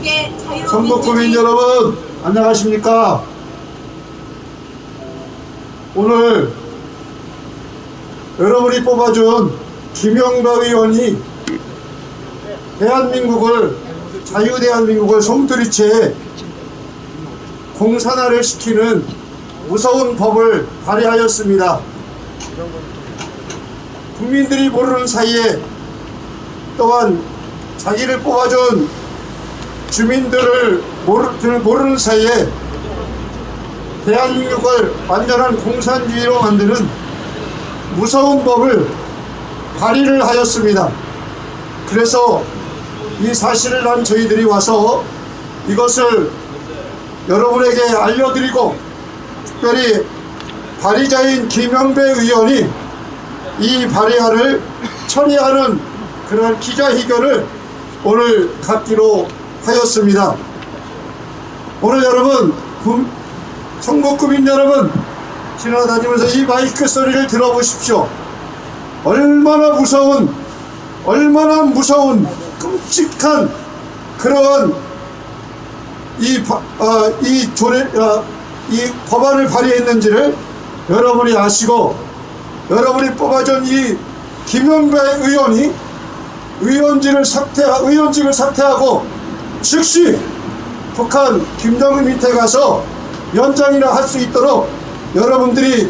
대한민국의 자유민주주의 성북구민 여러분 안녕하십니까? 오늘 여러분이 뽑아준 김영배 의원이 자유대한민국을 송두리째 공산화를 시키는 무서운 법을 발의하였습니다. 국민들이 모르는 사이에 또한 자기를 뽑아준 주민들을 모르는 사이에 대한민국을 완전한 공산주의로 만드는 무서운 법을 발의를 하였습니다. 그래서 이 사실을 난 저희들이 와서 이것을 여러분에게 알려드리고, 특별히 발의자인 김영배 의원이 이 발의안을 처리하는 그런 기자회견을 오늘 갖기로 하였습니다. 오늘 여러분, 성북구민 여러분, 지나다니면서 이 마이크 소리를 들어보십시오. 얼마나 무서운 끔찍한 그런 이 법안을 발의했는지를 여러분이 아시고, 여러분이 뽑아준 이 김영배 의원이 의원직을 사퇴하고 즉시 북한 김정은 밑에 가서 연장이나 할 수 있도록 여러분들이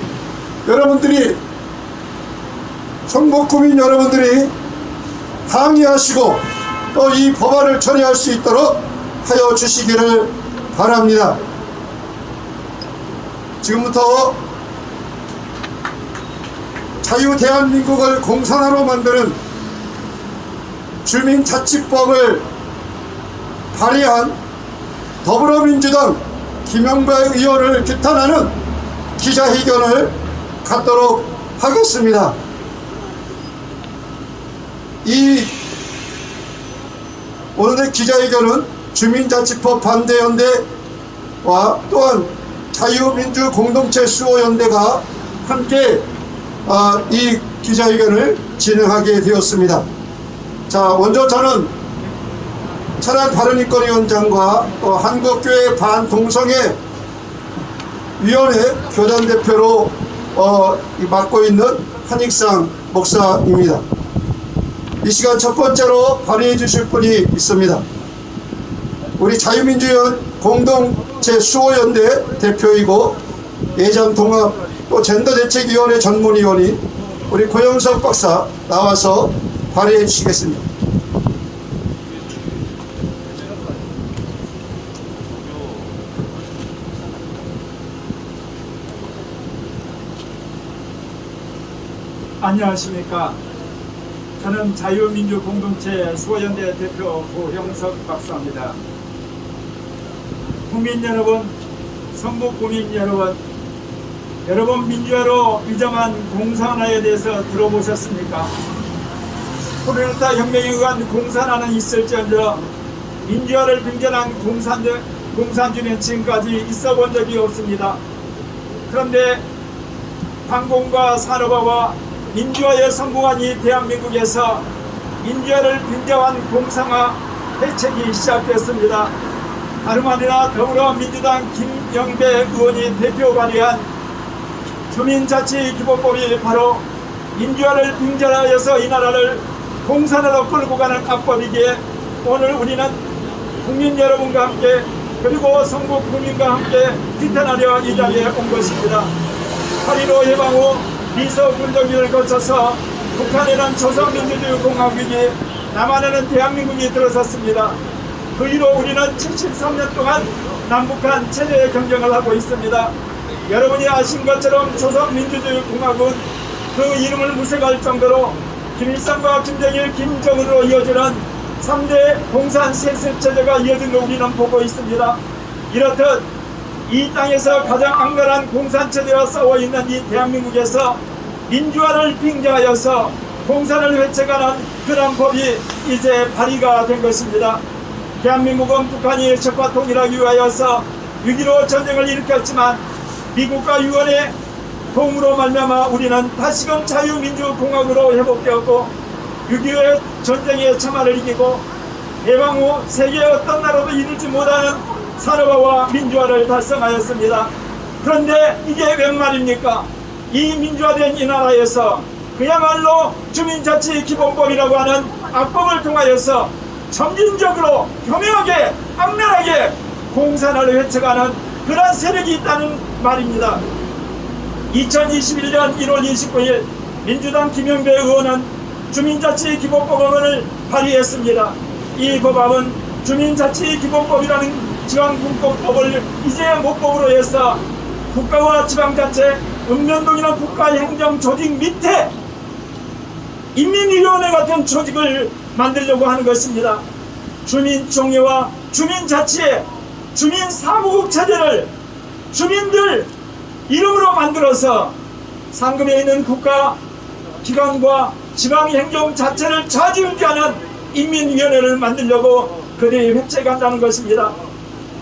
성북구민 여러분들이 항의하시고 또 이 법안을 처리할 수 있도록 하여 주시기를 바랍니다. 지금부터 자유대한민국을 공산화로 만드는 주민자치법을 발의한 더불어민주당 김영배 의원을 규탄하는 기자회견을 갖도록 하겠습니다. 오늘의 기자회견은 주민자치법 반대연대와 또한 자유민주공동체 수호연대가 함께 이 기자회견을 진행하게 되었습니다. 자, 먼저 저는 천안 바른인권위원장과 한국교회 반동성애 위원회 교단 대표로 맡고 있는 한익상 목사입니다. 이 시간 첫 번째로 발의해 주실 분이 있습니다. 우리 자유민주연 공동체 수호연대 대표이고 예장통합 또 젠더대책위원회 전문위원인 우리 고영석 박사 나와서 발의해 주시겠습니다. 안녕하십니까. 저는 자유민주공동체 수호연대 대표 고형석 박사입니다. 국민 여러분, 성북구민 여러분, 여러분 민주화로 위장한 공산화에 대해서 들어보셨습니까? 쿠데타 혁명에 의한 공산화는 있을지언정 민주화를 빙전한 공산주의는 지금까지 있어본 적이 없습니다. 그런데 방공과 산업화와 민주화에 성공한 이 대한민국에서 민주화를 빙자한 공산화 대책이 시작됐습니다. 다름 아니라 더불어민주당 김영배 의원이 대표 발의한 주민자치기본법이 바로 민주화를 빙자하여서 이 나라를 공산화로 끌고 가는 악법이기에 오늘 우리는 국민 여러분과 함께 그리고 성북구민과 함께 규탄하려 이 자리에 온 것입니다. 8.15 해방 후 비서군정기를 거쳐서 북한에는 조선민주주의공화국이 남한에는 대한민국이 들어섰습니다. 그 이후로 우리는 73년 동안 남북한 체제의 경쟁을 하고 있습니다. 여러분이 아신 것처럼 조선민주주의공화국은 그 이름을 무색할 정도로 김일성과 김정일, 김정은으로 이어지는 3대 공산 세습체제가 이어진 거 우리는 보고 있습니다. 이렇듯 이 땅에서 가장 악랄한 공산체제와 싸워있는 이 대한민국에서 민주화를 빙자하여서 공산을 회책하는 그런 법이 이제 발의가 된 것입니다. 대한민국은 북한이 적과 통일하기 위하여서 6.15 전쟁을 일으켰지만 미국과 유엔의 도움으로 말미암아 우리는 다시금 자유민주공화국으로 회복되었고 6.25 전쟁의 참화를 이기고 해방 후 세계의 어떤 나라도 이루지 못하는 산업화와 민주화를 달성하였습니다. 그런데 이게 웬 말입니까? 이 민주화된 이 나라에서 그야말로 주민자치기본법이라고 하는 악법을 통하여서 점진적으로 교묘하게 악랄하게 공산화를 회책하는 그런 세력이 있다는 말입니다. 2021년 1월 29일 민주당 김영배 의원은 주민자치기본법안을 발의했습니다. 이 법안은 주민자치기본법이라는 지방분권법을 이제 모법으로 해서 국가와 지방자치, 읍면동이나 국가행정조직 밑에 인민위원회 같은 조직을 만들려고 하는 것입니다. 주민총회와 주민자치의 주민사무국 체제를 주민들 이름으로 만들어서 상급에 있는 국가기관과 지방행정자체를 좌지우지하는 인민위원회를 만들려고 그들이 획책한다는 것입니다.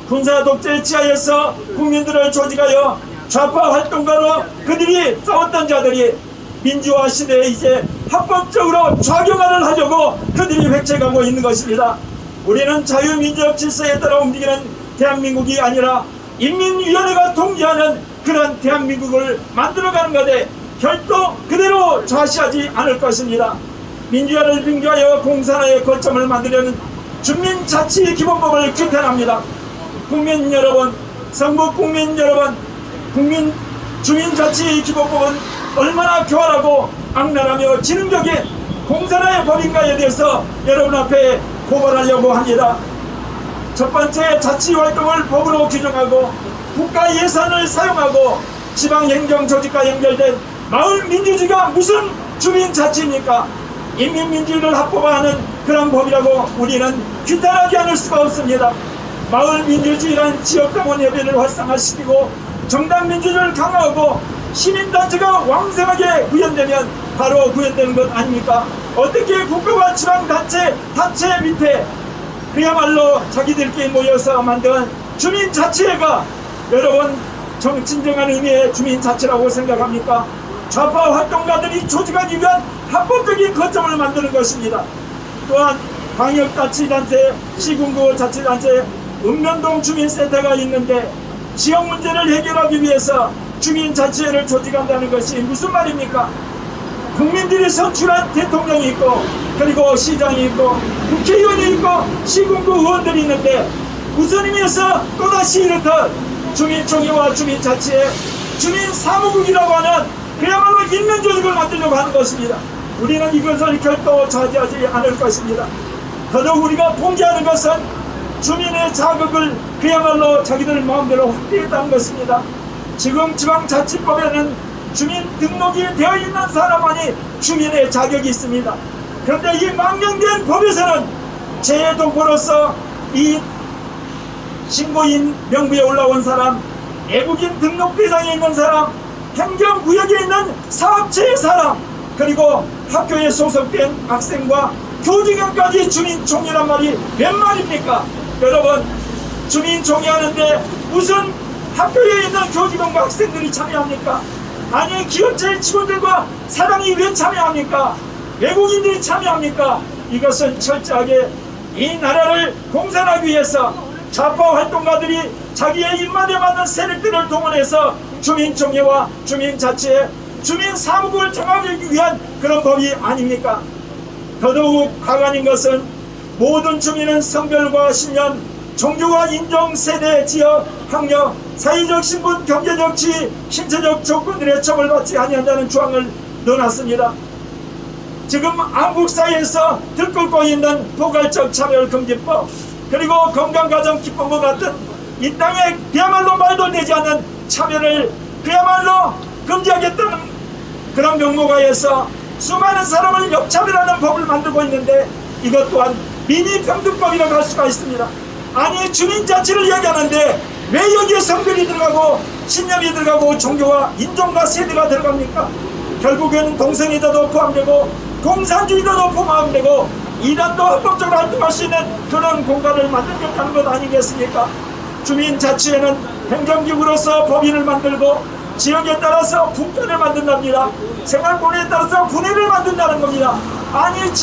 군사독재 지하에서 국민들을 조직하여 좌파 활동가로 그들이 싸웠던 자들이 민주화 시대에 이제 합법적으로 좌경화를 하려고 그들이 획책하고 있는 것입니다. 우리는 자유민주적 질서에 따라 움직이는 대한민국이 아니라 인민위원회가 통제하는 그런 대한민국을 만들어가는 것에 결코 그대로 좌시하지 않을 것입니다. 민주화를 빙자하여 공산화의 거점을 만들려는 주민자치기본법을 규탄합니다. 국민 여러분, 성북 국민 여러분, 주민자치기본법은 얼마나 교활하고 악랄하며 지능적인 공산화의 법인가에 대해서 여러분 앞에 고발하려고 합니다. 첫 번째, 자치활동을 법으로 규정하고 국가 예산을 사용하고 지방행정조직과 연결된 마을민주주의가 무슨 주민자치입니까? 인민민주주의를 합법화하는 그런 법이라고 우리는 규탄하지 않을 수가 없습니다. 마을민주주의란 지역당원협의를 활성화시키고 정당민주주의를 강화하고 시민단체가 왕성하게 구현되면 바로 구현되는 것 아닙니까? 어떻게 국가와 지방단체 밑에 그야말로 자기들끼리 모여서 만든 주민자치회가 여러분 진정한 의미의 주민자치라고 생각합니까? 좌파 활동가들이 조직하기 위한 합법적인 거점을 만드는 것입니다. 또한 광역자치단체, 시군구 자치단체, 읍면동 주민센터가 있는데 지역 문제를 해결하기 위해서 주민자치회를 조직한다는 것이 무슨 말입니까? 국민들이 선출한 대통령이 있고 그리고 시장이 있고 국회의원이 있고 시군구 의원들이 있는데 무슨 의미에서 또다시 이렇듯 주민총회와 주민자치회, 주민사무국이라고 하는 그야말로 인민조직을 만들려고 하는 것입니다. 우리는 이것을 결코 차지하지 않을 것입니다. 더더욱 우리가 통제하는 것은 주민의 자격을 그야말로 자기들 마음대로 확대했다는 것입니다. 지금 지방자치법에는 주민 등록이 되어 있는 사람만이 주민의 자격이 있습니다. 그런데 이 망명된 법에서는 재외동포로서 이 신고인 명부에 올라온 사람, 외국인 등록 대상에 있는 사람, 행정구역에 있는 사업체의 사람, 그리고 학교에 소속된 학생과 교직원까지 주민총회란 말이 몇 말입니까? 여러분, 주민총회 하는데 무슨 학교에 있는 교직원과 학생들이 참여합니까? 아니, 기업체의 직원들과 사장이 왜 참여합니까? 외국인들이 참여합니까? 이것은 철저하게 이 나라를 공산하기 위해서 좌파 활동가들이 자기의 입맛에 맞는 세력들을 동원해서 주민총회와 주민자치회, 주민사무국을 정하기 위한 그런 법이 아닙니까? 더더욱 가관인 것은 모든 주민은 성별과 신념, 종교와 인종, 세대, 지역, 학력, 사회적 신분, 경제적 지위, 신체적 조건들에 처벌받지 아니한다는 조항을 넣어놨습니다. 지금 한국 사회에서 들끓고 있는 포괄적 차별금지법, 그리고 건강가정기본법 같은 이 땅에 그야말로 말도 되지 않는 차별을 그야말로 금지하겠다는 그런 명목하에서 수많은 사람을 역차별하는 법을 만들고 있는데 이것 또한 민의평등법이라고 할 수가 있습니다. 아니, 주민자치를 이야기하는데 왜 여기에 성별이 들어가고 신념이 들어가고 종교와 인종과 세대가 들어갑니까? 결국에는 동성애자도 포함되고 공산주의자도 포함되고 이단도 합법적으로 활동할 수 있는 그런 공간을 만들겠다는 것 아니겠습니까? 주민자치회는 행정기구로서 법인을 만들고 지역에 따라서 국가를 만든답니다. 생활권에 따라서 군회를 만든다는 겁니다. 아니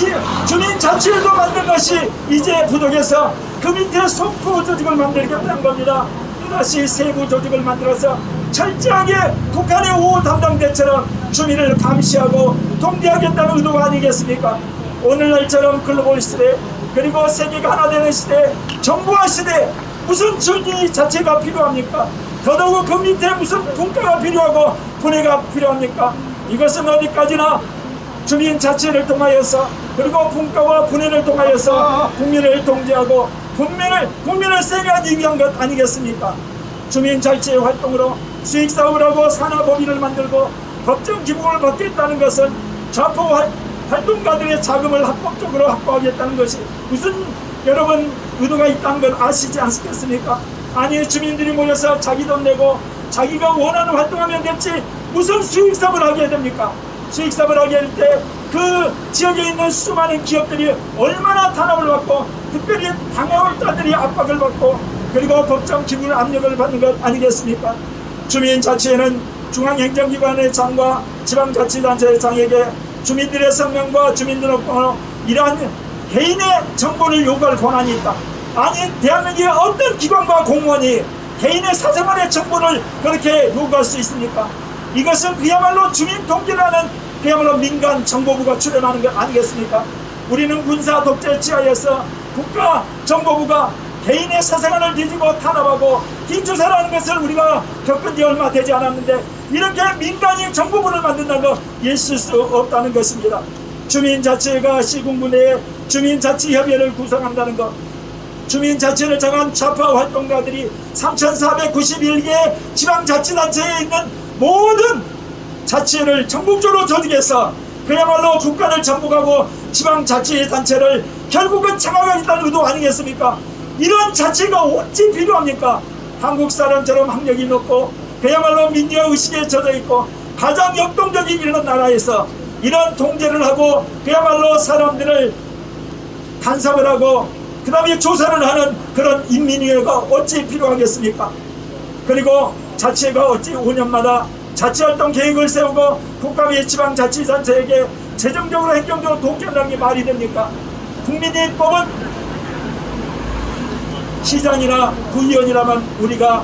주민자치회도 만든 것이 이제 부족해서 그 밑에 속부 조직을 만들겠다는 겁니다. 또다시 세부 조직을 만들어서 철저하게 북한의 5호 담당대처럼 주민을 감시하고 통제하겠다는 의도가 아니겠습니까? 오늘날처럼 글로벌 시대 그리고 세계가 하나 되는 시대 정부화 시대 무슨 주민 자체가 필요합니까? 더더욱 그 밑에 무슨 분과가 필요하고 분해가 필요합니까? 이것은 어디까지나 주민 자체를 통하여서 그리고 분과와 분해를 통하여서 국민을 통제하고 국민을 세게 하기 위한 것 아니겠습니까? 주민 자치의 활동으로 수익 사업을 하고 산하법인을 만들고 법정 기부금을 받겠다는 것은 좌포 활동가들의 자금을 합법적으로 확보하겠다는 것이 무슨 여러분 의도가 있다는 걸 아시지 않겠습니까? 아니 주민들이 모여서 자기 돈 내고 자기가 원하는 활동하면 됐지 무슨 수익사업을 하게 됩니까? 수익사업을 하게 할 때 그 지역에 있는 수많은 기업들이 얼마나 탄압을 받고 특별히 당화업자들이 압박을 받고 그리고 법정 기부를 압력을 받는 것 아니겠습니까? 주민자치회는 중앙행정기관의 장과 지방자치단체의 장에게 주민들의 생명과 주민등록번호 이러한 개인의 정보를 요구할 권한이 있다. 아니 대한민국의 어떤 기관과 공무원이 개인의 사생활의 정보를 그렇게 요구할 수 있습니까? 이것은 그야말로 주민통제라는 그야말로 민간 정보부가 출연하는 것 아니겠습니까? 우리는 군사 독재 지하에서 국가정보부가 개인의 사생활을 뒤지고 탄압하고 뒷조사라는 것을 우리가 겪은 지 얼마 되지 않았는데 이렇게 민간인 정보부를 만든다는 거 있을 수 없다는 것입니다. 주민자치회가 시군구 내에 주민자치협의회를 구성한다는 것, 주민자치를 정한 좌파 활동가들이 3,491개의 지방자치단체에 있는 모든 자치회를 전국적으로 조직해서 그야말로 국가를 정복하고 지방자치단체를 결국은 장악하겠다는 의도 아니겠습니까? 이런 자치가 어찌 필요합니까? 한국 사람처럼 학력이 높고 그야말로 민주화 의식에 젖어있고 가장 역동적인 이런 나라에서 이런 통제를 하고 그야말로 사람들을 간섭을 하고 그 다음에 조사를 하는 그런 인민위회가 어찌 필요하겠습니까? 그리고 자치회가 어찌 5년마다 자치활동 계획을 세우고 국가의 지방자치단체에게 재정적으로 행정적으로 독점하는 게 말이 됩니까? 국민의법은 시장이나 구의원이라면 우리가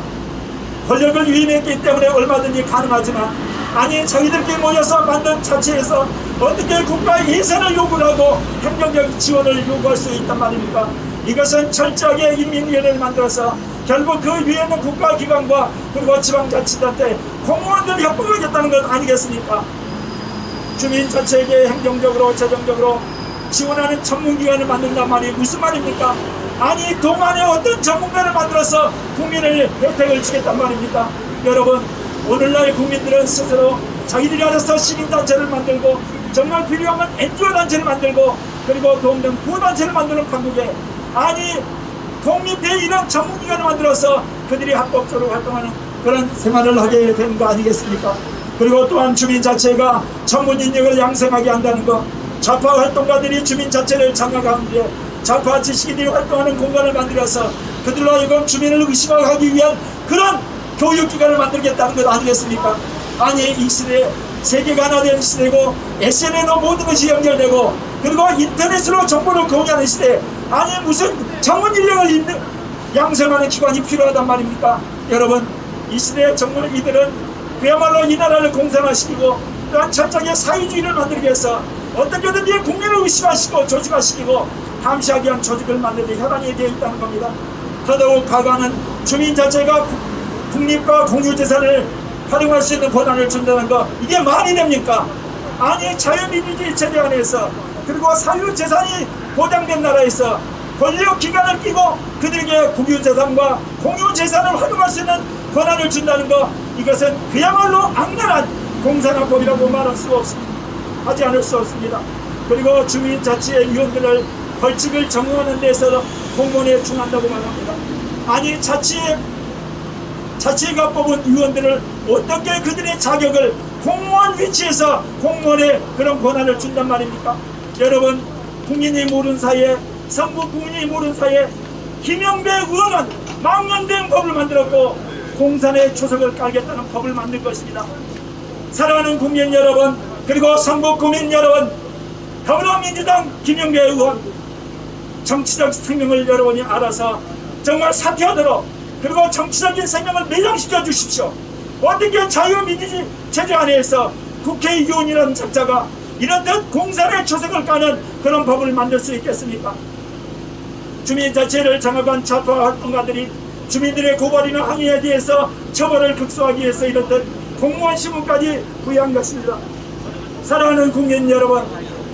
권력을 위임했기 때문에 얼마든지 가능하지만 아니 자기들끼리 모여서 만든 자치에서 어떻게 국가 예산을 요구하고 행정적 지원을 요구할 수 있단 말입니까? 이것은 철저하게 인민위원회를 만들어서 결국 그 위에 있는 국가기관과 그리고 지방자치단체 공무원들을 협박하겠다는 것 아니겠습니까? 주민자치에게 행정적으로 재정적으로 지원하는 전문기관을 만든단 말이 무슨 말입니까? 아니 동안에 어떤 전문가를 만들어서 국민을 혜택을 주겠단 말입니까? 여러분 오늘날 국민들은 스스로 자기들이 알아서 시민단체를 만들고 정말 필요하면 NGO단체를 만들고 그리고 도움등 구호단체를 만드는 강국에 아니 독립대 이런 전문기관을 만들어서 그들이 합법적으로 활동하는 그런 생활을 하게 되는 거 아니겠습니까? 그리고 또한 주민자체가 전문 인력을 양성하게 한다는 것, 좌파 활동가들이 주민자체를 장악하는데 좌파 지식인들이 활동하는 공간을 만들어서 그들로 하여금 주민을 의식하기 위한 그런 교육기관을 만들겠다는 것 아니겠습니까? 아니 이 시대 세계가 하나 된 시대고 SNS로 모든 것이 연결되고 그리고 인터넷으로 정보를 공유하는 시대 아니 무슨 전문 인력을 양성하는 기관이 필요하단 말입니까? 여러분 이 시대에 정말 이들은 그야말로 이 나라를 공산화시키고 또한 철저하게 사회주의를 만들기 위해서 어떻게든지 국민을 의식화시키고 조직화시키고 감시하기 위한 조직을 만드는 데 혈안이 되어 있다는 겁니다. 더더욱 과거는 주민 자체가 국립과 공유재산을 활용할 수 있는 권한을 준다는 거 이게 말이 됩니까? 아니 자유민주주의 체제 안에서 그리고 사유재산이 보장된 나라에서 권력기관을 끼고 그들에게 국유재산과 공유재산을 활용할 수 있는 권한을 준다는 거 이것은 그야말로 악랄한 공산화법이라고 말할 수 없습니다. 하지 않을 수 없습니다. 그리고 주민자치의 위원들을 벌칙을 정하는 데서 공무원에 중한다고 말합니다. 아니 자치회가 뽑은 위원들을 어떻게 그들의 자격을 공무원 위치에서 공무원의 그런 권한을 준단 말입니까? 여러분 국민이 모르는 사이에 선거 국민이 모르는 사이에 김영배 의원은 망년된 법을 만들었고 공산의 초석을 깔겠다는 법을 만들 것입니다. 사랑하는 국민 여러분 그리고 선거 국민 여러분 더불어민주당 김영배 의원 정치적 생명을 여러분이 알아서 정말 사퇴하도록, 그리고 정치적인 생명을 매장시켜 주십시오. 어떻게 자유민주주의 체제 안에서 국회의원이라는 작자가 이렇듯 공산의 초석을 까는 그런 법을 만들 수 있겠습니까? 주민자치를 장악한 좌파 활동가들이 주민들의 고발이나 항의에 대해서 처벌을 극소화하기 위해서 이렇듯 공무원 신문까지 부여한 것입니다. 사랑하는 국민 여러분,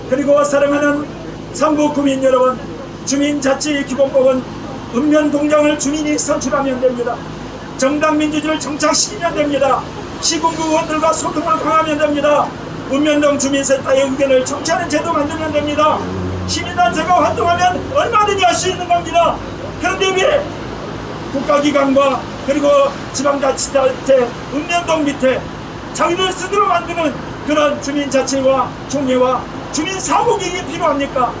그리고 사랑하는 삼부 국민 여러분, 주민자치기본법은 읍면동장을 주민이 선출하면 됩니다. 정당민주주의를 정착시키면 됩니다. 시군구 의원들과 소통을 강화하면 됩니다. 읍면동 주민센터의 의견을 청취하는 제도 만들면 됩니다. 시민단체가 활동하면 얼마든지 할 수 있는 겁니다. 그런데 왜 국가기관과 그리고 지방자치단체 읍면동 밑에 자기들 스스로 만드는 그런 주민자치와 총회와 주민사무국이 필요합니까?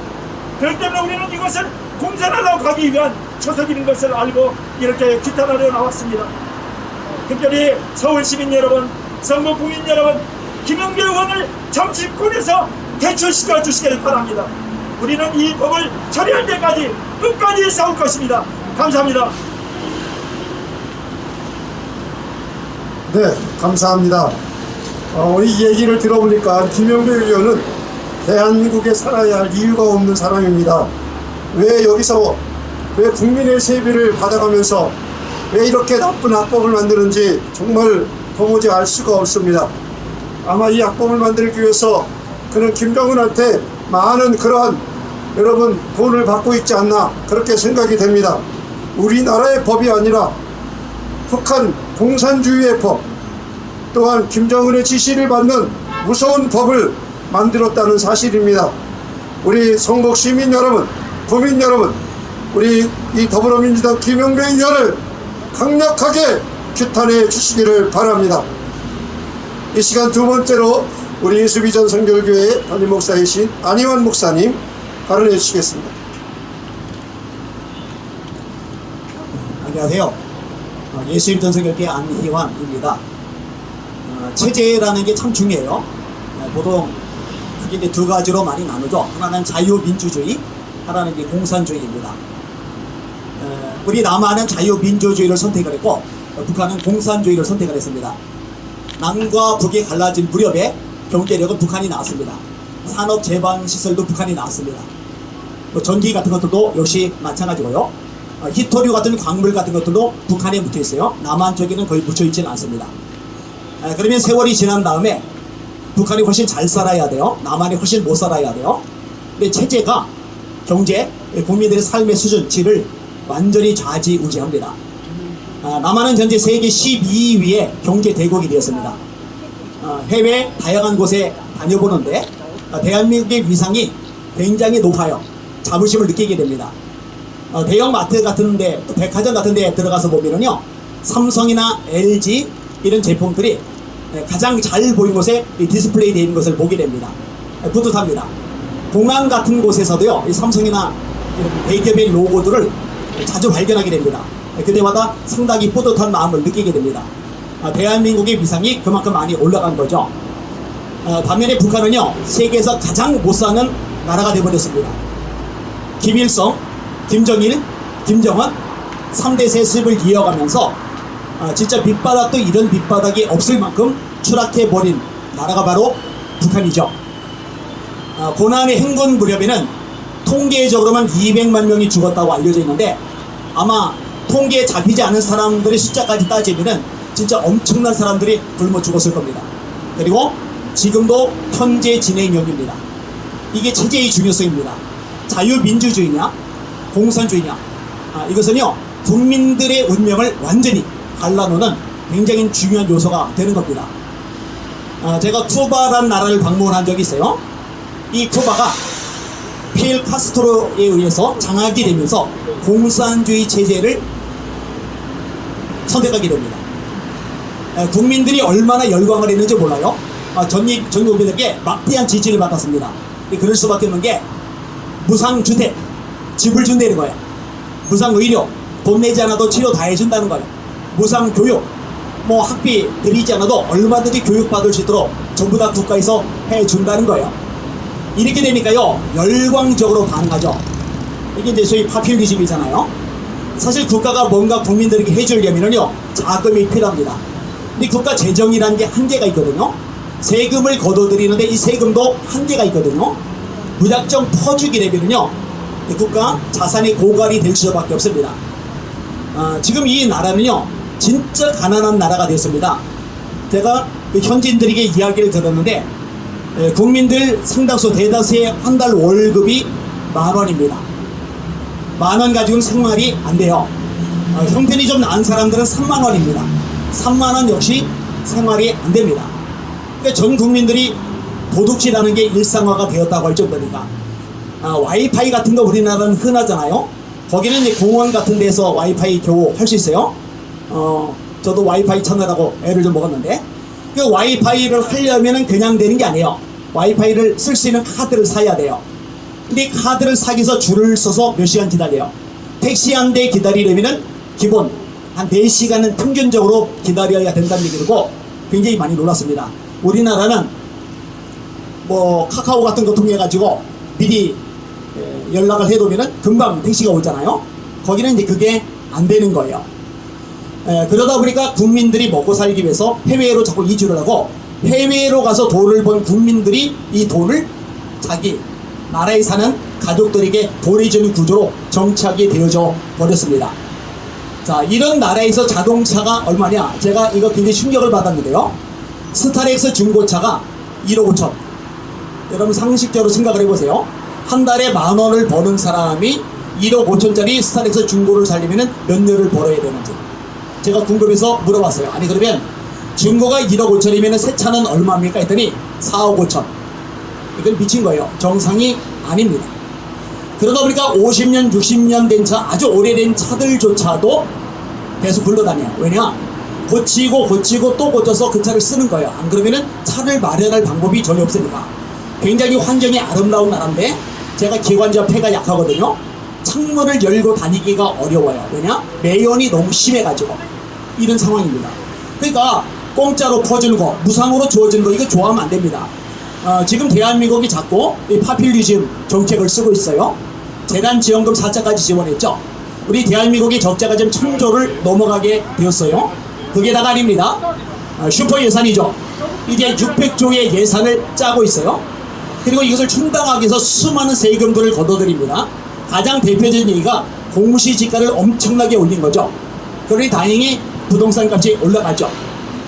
그렇기 때문에 우리는 이것을 공산하려고 가기 위한 초석인 것을 알고 이렇게 규탄하려 나왔습니다. 특별히 서울시민 여러분, 성북국민 여러분, 김영배 의원을 정치권에서 퇴출시켜 주시길 바랍니다. 우리는 이 법을 처리할 때까지 끝까지 싸울 것입니다. 감사합니다. 네, 감사합니다. 이 얘기를 들어보니까 김영배 의원은 대한민국에 살아야 할 이유가 없는 사람입니다. 왜 여기서 왜 국민의 세비를 받아가면서 왜 이렇게 나쁜 악법을 만드는지 정말 도무지 알 수가 없습니다. 아마 이 악법을 만들기 위해서 그는 김정은한테 많은 그러한 여러분 돈을 받고 있지 않나 그렇게 생각이 됩니다. 우리나라의 법이 아니라 북한 공산주의의 법, 또한 김정은의 지시를 받는 무서운 법을 만들었다는 사실입니다. 우리 성북 시민 여러분, 국민 여러분, 우리 이 더불어민주당 김영배 의원을 강력하게 규탄해 주시기를 바랍니다. 이 시간 두 번째로 우리 수비전 성결교회 담임 목사이신 안희환 목사님 발언해 주시겠습니다. 안녕하세요. 예수님 성결교회 안희환입니다. 체제라는 게 참 중요해요. 보통 크게 이제 두 가지로 많이 나누죠. 하나는 자유민주주의, 하나는 이제 공산주의입니다. 우리 남한은 자유민주주의를 선택을 했고 북한은 공산주의를 선택을 했습니다. 남과 북이 갈라진 무렵에 경제력은 북한이 나왔습니다. 산업 제반 시설도 북한이 나왔습니다. 전기 같은 것들도 역시 마찬가지고요. 히토류 같은 광물 같은 것들도 북한에 묻혀 있어요. 남한 쪽에는 거의 묻혀 있지는 않습니다. 그러면 세월이 지난 다음에 북한이 훨씬 잘 살아야 돼요. 남한이 훨씬 못 살아야 돼요. 근데 체제가 경제, 국민들의 삶의 수준치를 완전히 좌지우지합니다. 남한은 현재 세계 12위의 경제 대국이 되었습니다. 해외 다양한 곳에 다녀보는데 대한민국의 위상이 굉장히 높아요. 자부심을 느끼게 됩니다. 대형 마트 같은데, 백화점 같은데 들어가서 보면은요, 삼성이나 LG 이런 제품들이 가장 잘 보이는 곳에 디스플레이 되어 있는 것을 보게 됩니다. 뿌듯합니다. 공항 같은 곳에서도요, 이 삼성이나 대기업의 로고들을 자주 발견하게 됩니다. 그때마다 상당히 뿌듯한 마음을 느끼게 됩니다. 대한민국의 위상이 그만큼 많이 올라간 거죠. 반면에 북한은요, 세계에서 가장 못 사는 나라가 되어버렸습니다. 김일성, 김정일, 김정은 3대 세습을 이어가면서 진짜 밑바닥도 이런 밑바닥이 없을 만큼 추락해버린 나라가 바로 북한이죠. 고난의 행군 무렵에는 통계적으로만 200만 명이 죽었다고 알려져 있는데 아마 통계에 잡히지 않은 사람들의 숫자까지 따지면은 진짜 엄청난 사람들이 굶어 죽었을 겁니다. 그리고 지금도 현재 진행형입니다. 이게 체제의 중요성입니다. 자유민주주의냐 공산주의냐, 이것은요 국민들의 운명을 완전히 갈라놓는 굉장히 중요한 요소가 되는 겁니다. 제가 쿠바라는 나라를 방문한 적이 있어요. 이 쿠바가 피엘 카스트로에 의해서 장악이 되면서 공산주의 체제를 선택하게 됩니다. 국민들이 얼마나 열광을 했는지 몰라요. 전 국민에게 막대한 지지를 받았습니다. 그럴 수밖에 없는 게 무상주택, 집을 준다는 거예요. 무상의료, 돈 내지 않아도 치료 다 해준다는 거예요. 무상교육, 뭐 학비 들이지 않아도 얼마든지 교육받을 수 있도록 전부 다 국가에서 해준다는 거예요. 이렇게 되니까요 열광적으로 반응하죠. 이게 이제 소위 파퓰리즘이잖아요. 사실 국가가 뭔가 국민들에게 해주려면요 자금이 필요합니다. 근데 국가 재정이라는 게 한계가 있거든요. 세금을 걷어들이는데 이 세금도 한계가 있거든요. 무작정 퍼주게 되면요 국가 자산이 고갈이 될 수밖에 없습니다. 지금 이 나라는요 진짜 가난한 나라가 되었습니다. 제가 현지인들에게 이야기를 들었는데 국민들 상당수 대다수의 한 달 월급이 10,000원입니다. 10,000원 가지고는 생활이 안 돼요. 형편이 좀 나은 사람들은 30,000원입니다. 30,000원 역시 생활이 안 됩니다. 그러니까 전 국민들이 도둑질하는 게 일상화가 되었다고 할 정도니까. 와이파이 같은 거 우리나라는 흔하잖아요. 거기는 이제 공원 같은 데서 와이파이 겨우 할 수 있어요. 저도 와이파이 찾느라고 애를 좀 먹었는데, 그 와이파이를 하려면은 그냥 되는 게 아니에요. 와이파이를 쓸 수 있는 카드를 사야 돼요. 근데 카드를 사기 위해서 줄을 서서 몇 시간 기다려요. 택시 한 대 기다리려면은 기본 한 4시간은 평균적으로 기다려야 된다는 얘기고 굉장히 많이 놀랐습니다. 우리나라는 뭐 카카오 같은 거 통해 가지고 미리 연락을 해두면은 금방 택시가 오잖아요. 거기는 이제 그게 안 되는 거예요. 그러다 보니까 국민들이 먹고 살기 위해서 해외로 자꾸 이주를 하고, 해외로 가서 돈을 번 국민들이 이 돈을 자기 나라에 사는 가족들에게 보내주는 구조로 정착이 되어져 버렸습니다. 자, 이런 나라에서 자동차가 얼마냐? 제가 이거 굉장히 충격을 받았는데요. 스타렉스 중고차가 1억 5천. 여러분 상식적으로 생각을 해보세요. 한 달에 10,000원을 버는 사람이 1억 5천짜리 스타렉스 중고를 살려면 몇 년을 벌어야 되는지 제가 궁금해서 물어봤어요. 아니 그러면 중고가 1억 5천이면 새 차는 얼마입니까? 했더니 4억 5천. 이건 미친 거예요. 정상이 아닙니다. 그러다 보니까 50년 60년 된 차, 아주 오래된 차들조차도 계속 굴러다녀요. 왜냐? 고치고 또 고쳐서 그 차를 쓰는 거예요. 안 그러면은 차를 마련할 방법이 전혀 없으니까. 굉장히 환경이 아름다운 나라인데 제가 기관지와 폐가 약하거든요. 창문을 열고 다니기가 어려워요. 왜냐? 매연이 너무 심해가지고. 이런 상황입니다. 그러니까 공짜로 퍼주는 거, 무상으로 주어지는 거, 이거 좋아하면 안 됩니다. 지금 대한민국이 자꾸 이 파퓰리즘 정책을 쓰고 있어요. 재난지원금 4차까지 지원했죠. 우리 대한민국의 적자가 지금 1,000조를 넘어가게 되었어요. 그게 다가 아닙니다. 슈퍼 예산이죠. 이제 600조의 예산을 짜고 있어요. 그리고 이것을 충당하기 위해서 수많은 세금들을 걷어들입니다. 가장 대표적인 얘기가 공시지가를 엄청나게 올린 거죠. 그러니 다행히 부동산 값이 올라가죠.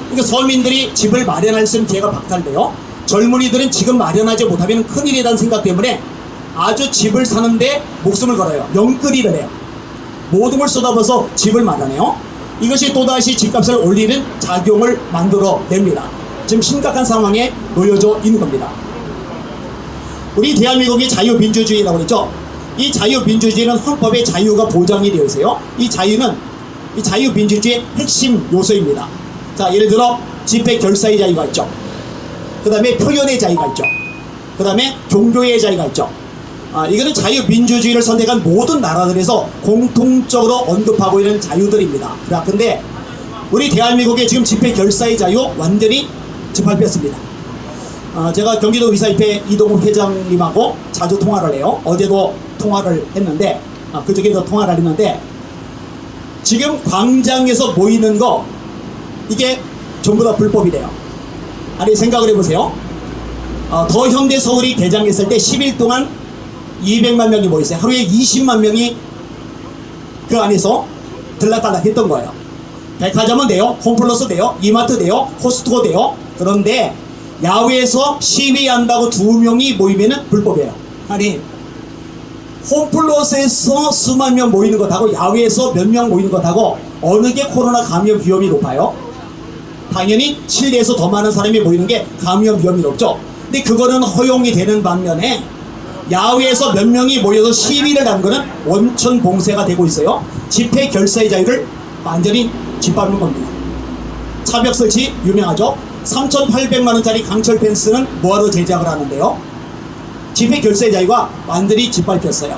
그러니까 서민들이 집을 마련할 수 있는 기회가 박탈돼요. 젊은이들은 지금 마련하지 못하면 큰일이라는 생각 때문에 아주 집을 사는데 목숨을 걸어요. 영끌이를 해요. 모든 걸 쏟아부어서 집을 마련해요. 이것이 또다시 집값을 올리는 작용을 만들어냅니다. 지금 심각한 상황에 놓여져 있는 겁니다. 우리 대한민국이 자유민주주의라고 그랬죠. 이 자유민주주의는 헌법의 자유가 보장이 되어 있어요. 이 자유는 이 자유민주주의의 핵심 요소입니다. 자, 예를 들어 집회 결사의 자유가 있죠. 그 다음에 표현의 자유가 있죠. 그 다음에 종교의 자유가 있죠. 이거는 자유민주주의를 선택한 모든 나라들에서 공통적으로 언급하고 있는 자유들입니다. 근데 우리 대한민국의 지금 집회 결사의 자유 완전히 짓밟혔습니다. 제가 경기도 의사협회 이동욱 회장님하고 자주 통화를 해요. 어제도 통화를 했는데, 그저께도 통화를 했는데, 지금 광장에서 모이는 거, 이게 전부 다 불법이래요. 아니, 생각을 해보세요. 더 현대 서울이 개장했을 때 10일 동안 200만 명이 모였어요. 하루에 20만 명이 그 안에서 들락달락 했던 거예요. 백화점은 돼요, 홈플러스 돼요, 이마트 돼요, 코스트코 돼요. 그런데 야외에서 시위한다고 2명이 모이면은 불법이에요. 아니, 홈플러스에서 수만 명 모이는 것하고 야외에서 몇 명 모이는 것하고 어느 게 코로나 감염 위험이 높아요? 당연히 실내에서 더 많은 사람이 모이는 게 감염 위험이 높죠. 근데 그거는 허용이 되는 반면에 야외에서 몇 명이 모여서 시위를 한 거는 원천 봉쇄가 되고 있어요. 집회 결사의 자유를 완전히 짓밟는 겁니다. 차벽 설치 유명하죠. 3,800만 원짜리 강철 펜스는 뭐하러 제작을 하는데요. 집회 결사의 자유가 완전히 짓밟혔어요.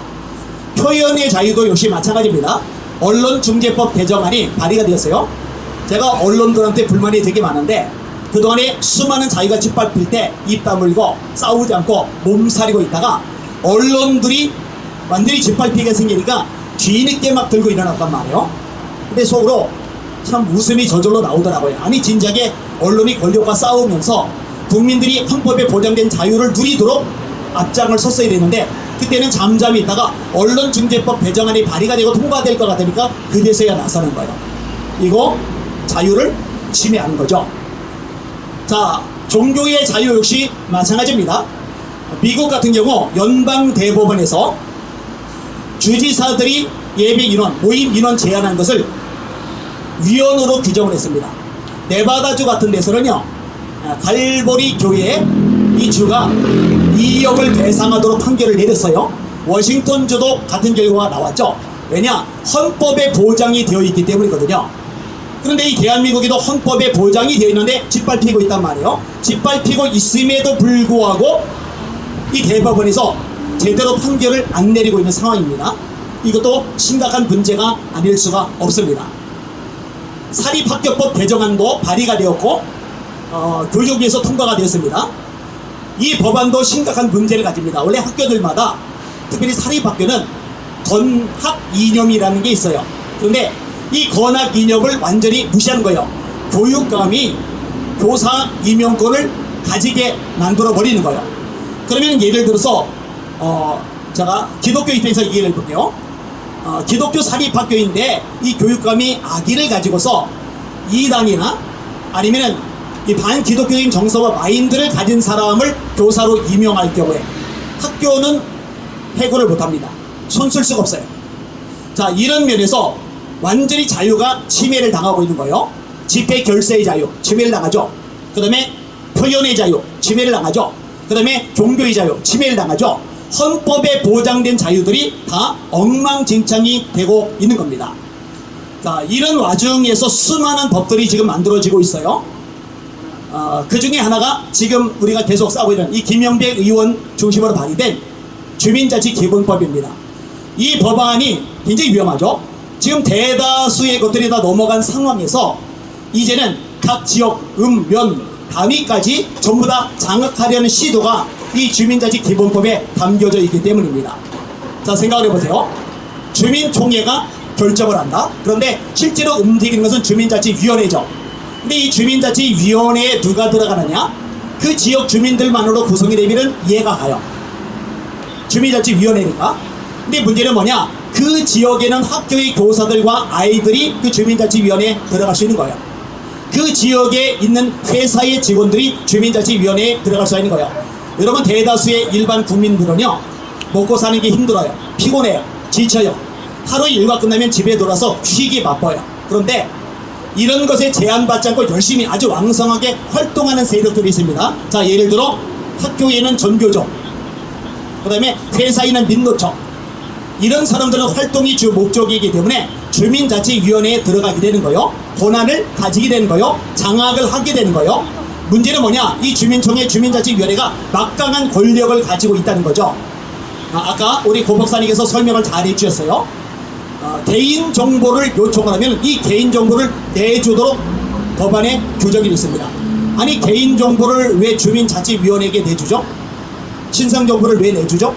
표현의 자유도 역시 마찬가지입니다. 언론중재법 개정안이 발의가 되었어요. 제가 언론들한테 불만이 되게 많은데 그동안에 수많은 자유가 짓밟힐 때 입 다물고 싸우지 않고 몸살이고 있다가 언론들이 완전히 짓밟히게 생기니까 뒤늦게 막 들고 일어났단 말이에요. 근데 속으로 참 웃음이 저절로 나오더라고요. 아니 진작에 언론이 권력과 싸우면서 국민들이 헌법에 보장된 자유를 누리도록 앞장을 섰어야 되는데 그때는 잠잠히 있다가 언론중재법 개정안이 발의가 되고 통과될 것 같으니까 그제서야 나서는 거예요. 이거 자유를 침해하는 거죠. 자, 종교의 자유 역시 마찬가지입니다. 미국 같은 경우 연방대법원에서 주지사들이 예배 인원, 모임 인원 제한한 것을 위헌으로 규정을 했습니다. 네바다주 같은 데서는요, 갈보리 교회에 이 주가 2억을 배상하도록 판결을 내렸어요. 워싱턴주도 같은 결과가 나왔죠. 왜냐? 헌법에 보장이 되어 있기 때문이거든요. 그런데 이 대한민국에도 헌법에 보장이 되어 있는데 짓밟히고 있단 말이에요. 짓밟히고 있음에도 불구하고 이 대법원에서 제대로 판결을 안 내리고 있는 상황입니다. 이것도 심각한 문제가 아닐 수가 없습니다. 사립학교법 개정안도 발의가 되었고 교육위에서 통과가 되었습니다. 이 법안도 심각한 문제를 가집니다. 원래 학교들마다 특별히 사립학교는 건학 이념이라는 게 있어요. 그런데 이 건학 이념을 완전히 무시하는 거예요. 교육감이 교사 임용권을 가지게 만들어 버리는 거예요. 그러면 예를 들어서 제가 기독교 입장에서 얘기를 해볼게요. 기독교 사립학교인데 이 교육감이 악의를 가지고서 이단이나 아니면은 이 반기독교적인 정서와 마인드를 가진 사람을 교사로 임용할 경우에 학교는 해고를 못합니다. 손 쓸 수가 없어요. 자, 이런 면에서 완전히 자유가 침해를 당하고 있는 거예요. 집회 결세의 자유 침해를 당하죠. 그 다음에 표현의 자유 침해를 당하죠. 그 다음에 종교의 자유 침해를 당하죠. 헌법에 보장된 자유들이 다 엉망진창이 되고 있는 겁니다. 자, 이런 와중에서 수많은 법들이 지금 만들어지고 있어요. 그 중에 하나가 지금 우리가 계속 싸우고 있는 이 김영백 의원 중심으로 발의된 주민자치기본법입니다. 이 법안이 굉장히 위험하죠. 지금 대다수의 것들이 다 넘어간 상황에서 이제는 각 지역, 면, 단위까지 전부 다 장악하려는 시도가 이 주민자치기본법에 담겨져 있기 때문입니다. 자, 생각을 해보세요. 주민총회가 결정을 한다. 그런데 실제로 움직이는 것은 주민자치위원회죠. 근데 이 주민자치위원회에 누가 들어가느냐? 그 지역 주민들만으로 구성이 되면 이해가 가요. 주민자치위원회니까. 근데 문제는 뭐냐? 그 지역에는 학교의 교사들과 아이들이 그 주민자치위원회에 들어갈 수 있는 거예요. 그 지역에 있는 회사의 직원들이 주민자치위원회에 들어갈 수 있는 거예요. 여러분, 대다수의 일반 국민들은요, 먹고 사는 게 힘들어요. 피곤해요. 지쳐요. 하루 일과 끝나면 집에 돌아서 쉬기 바빠요. 그런데 이런 것에 제한받지 않고 열심히 아주 왕성하게 활동하는 세력들이 있습니다. 자, 예를 들어 학교에는 전교조, 그 다음에 회사에는 민노총, 이런 사람들은 활동이 주 목적이기 때문에 주민자치위원회에 들어가게 되는 거요. 권한을 가지게 되는 거요. 장악을 하게 되는 거요. 문제는 뭐냐? 이 주민총회 주민자치위원회가 막강한 권력을 가지고 있다는 거죠. 아까 우리 고 박사님께서 설명을 잘 해주셨어요. 개인정보를 요청을 하면 이 개인정보를 내주도록 법안에 규정이 있습니다. 아니, 개인정보를 왜 주민자치위원회에게 내주죠? 신상정보를 왜 내주죠?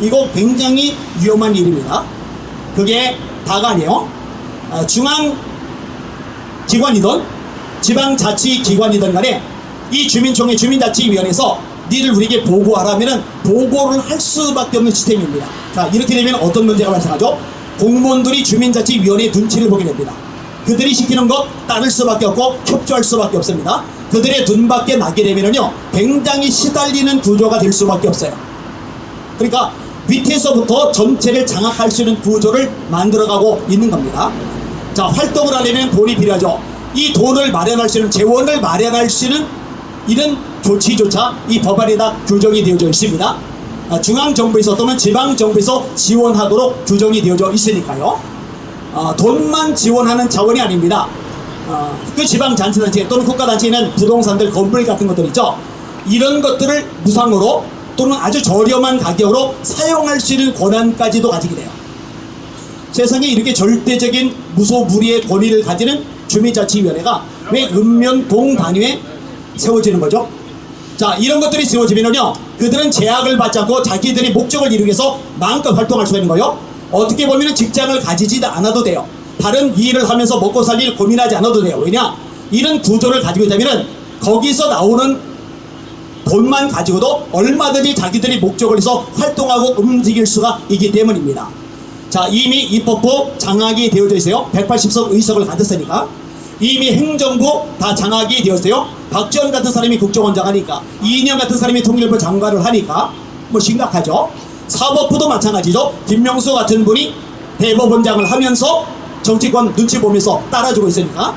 이거 굉장히 위험한 일입니다. 그게 다가 아니에요. 중앙기관이든 지방자치기관이든 간에 이 주민총회 주민자치위원회에서 니를 우리에게 보고하라면 보고를 할 수밖에 없는 시스템입니다. 자, 이렇게 되면 어떤 문제가 발생하죠? 공무원들이 주민자치위원회의 눈치를 보게 됩니다. 그들이 시키는 것 따를 수밖에 없고 협조할 수밖에 없습니다. 그들의 눈밖에 나게 되면요, 굉장히 시달리는 구조가 될 수밖에 없어요. 그러니까 밑에서부터 전체를 장악할 수 있는 구조를 만들어가고 있는 겁니다. 자, 활동을 하려면 돈이 필요하죠. 이 돈을 마련할 수 있는, 재원을 마련할 수 있는 이런 조치조차 이 법안에다 규정이 되어져 있습니다. 중앙정부에서 또는 지방정부에서 지원하도록 규정이 되어져 있으니까요. 돈만 지원하는 자원이 아닙니다. 그 지방자치단체 또는 국가단체에는 부동산들, 건물 같은 것들 있죠. 이런 것들을 무상으로 또는 아주 저렴한 가격으로 사용할 수 있는 권한까지도 가지게 돼요. 세상에 이렇게 절대적인 무소불위의 권위를 가지는 주민자치위원회가 왜 읍면 동 단위에 세워지는 거죠. 자, 이런 것들이 세워지면요, 그들은 제약을 받지 않고 자기들의 목적을 이루기 위해서 마음껏 활동할 수가 있는 거예요. 어떻게 보면 직장을 가지지 않아도 돼요. 다른 일을 하면서 먹고 살 일 고민하지 않아도 돼요. 왜냐? 이런 구조를 가지고 있다면 거기서 나오는 돈만 가지고도 얼마든지 자기들이 목적을 해서 활동하고 움직일 수가 있기 때문입니다. 자, 이미 입법부 장악이 되어져 있어요. 180석 의석을 가졌으니까. 이미 행정부 다 장악이 되었어요. 박지원 같은 사람이 국정원장 하니까, 이인영 같은 사람이 통일부 장관을 하니까 뭐 심각하죠. 사법부도 마찬가지죠. 김명수 같은 분이 대법원장을 하면서 정치권 눈치 보면서 따라주고 있으니까,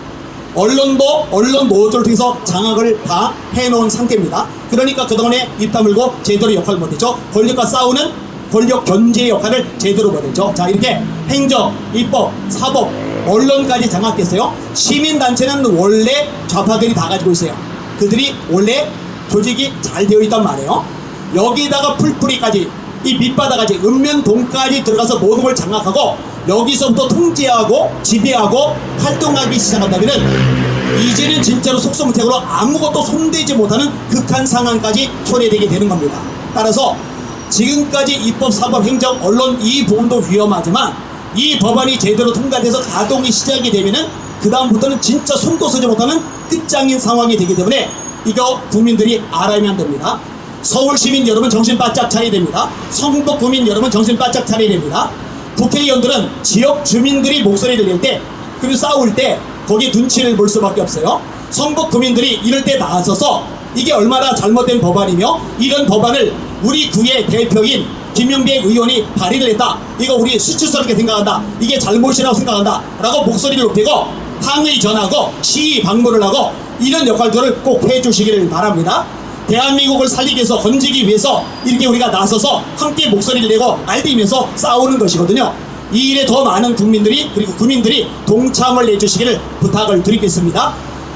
언론도 언론 노조를 통해서 장악을 다 해놓은 상태입니다. 그러니까 그동안에 입 다물고 제대로 역할을 못했죠. 권력과 싸우는 권력 견제 역할을 제대로 못했죠. 자, 이렇게 행정, 입법, 사법, 언론까지 장악됐어요. 시민단체는 원래 좌파들이 다 가지고 있어요. 그들이 원래 조직이 잘 되어 있단 말이에요. 여기다가 풀뿌리까지, 이 밑바닥까지, 읍면동까지 들어가서 모든 걸 장악하고 여기서부터 통제하고 지배하고 활동하기 시작한다면 이제는 진짜로 속수무책으로 아무것도 손대지 못하는 극한 상황까지 초래되게 되는 겁니다. 따라서 지금까지 입법, 사법, 행정, 언론 이 부분도 위험하지만 이 법안이 제대로 통과돼서 가동이 시작이 되면은 그 다음부터는 진짜 손도 쓰지 못하는 끝장인 상황이 되기 때문에 이거 국민들이 알아야만 됩니다. 서울 시민 여러분 정신 바짝 차려야 됩니다. 성북 구민 여러분 정신 바짝 차려야 됩니다. 국회의원들은 지역 주민들이 목소리를 낼 때, 그리고 싸울 때 거기에 눈치를 볼 수밖에 없어요. 성북 구민들이 이럴 때 나서서 이게 얼마나 잘못된 법안이며 이런 법안을 우리 구의 대표인 김명배 의원이 발의를 했다, 이거 우리 수치스럽게 생각한다, 이게 잘못이라고 생각한다 라고 목소리를 높이고 항의 전하고 시위 방문을 하고 이런 역할들을 꼭 해주시기를 바랍니다. 대한민국을 살리기 위해서, 건지기 위해서 이렇게 우리가 나서서 함께 목소리를 내고 알리면서 싸우는 것이거든요. 이 일에 더 많은 국민들이, 그리고 구민들이 동참을 해주시기를 부탁을 드리겠습니다.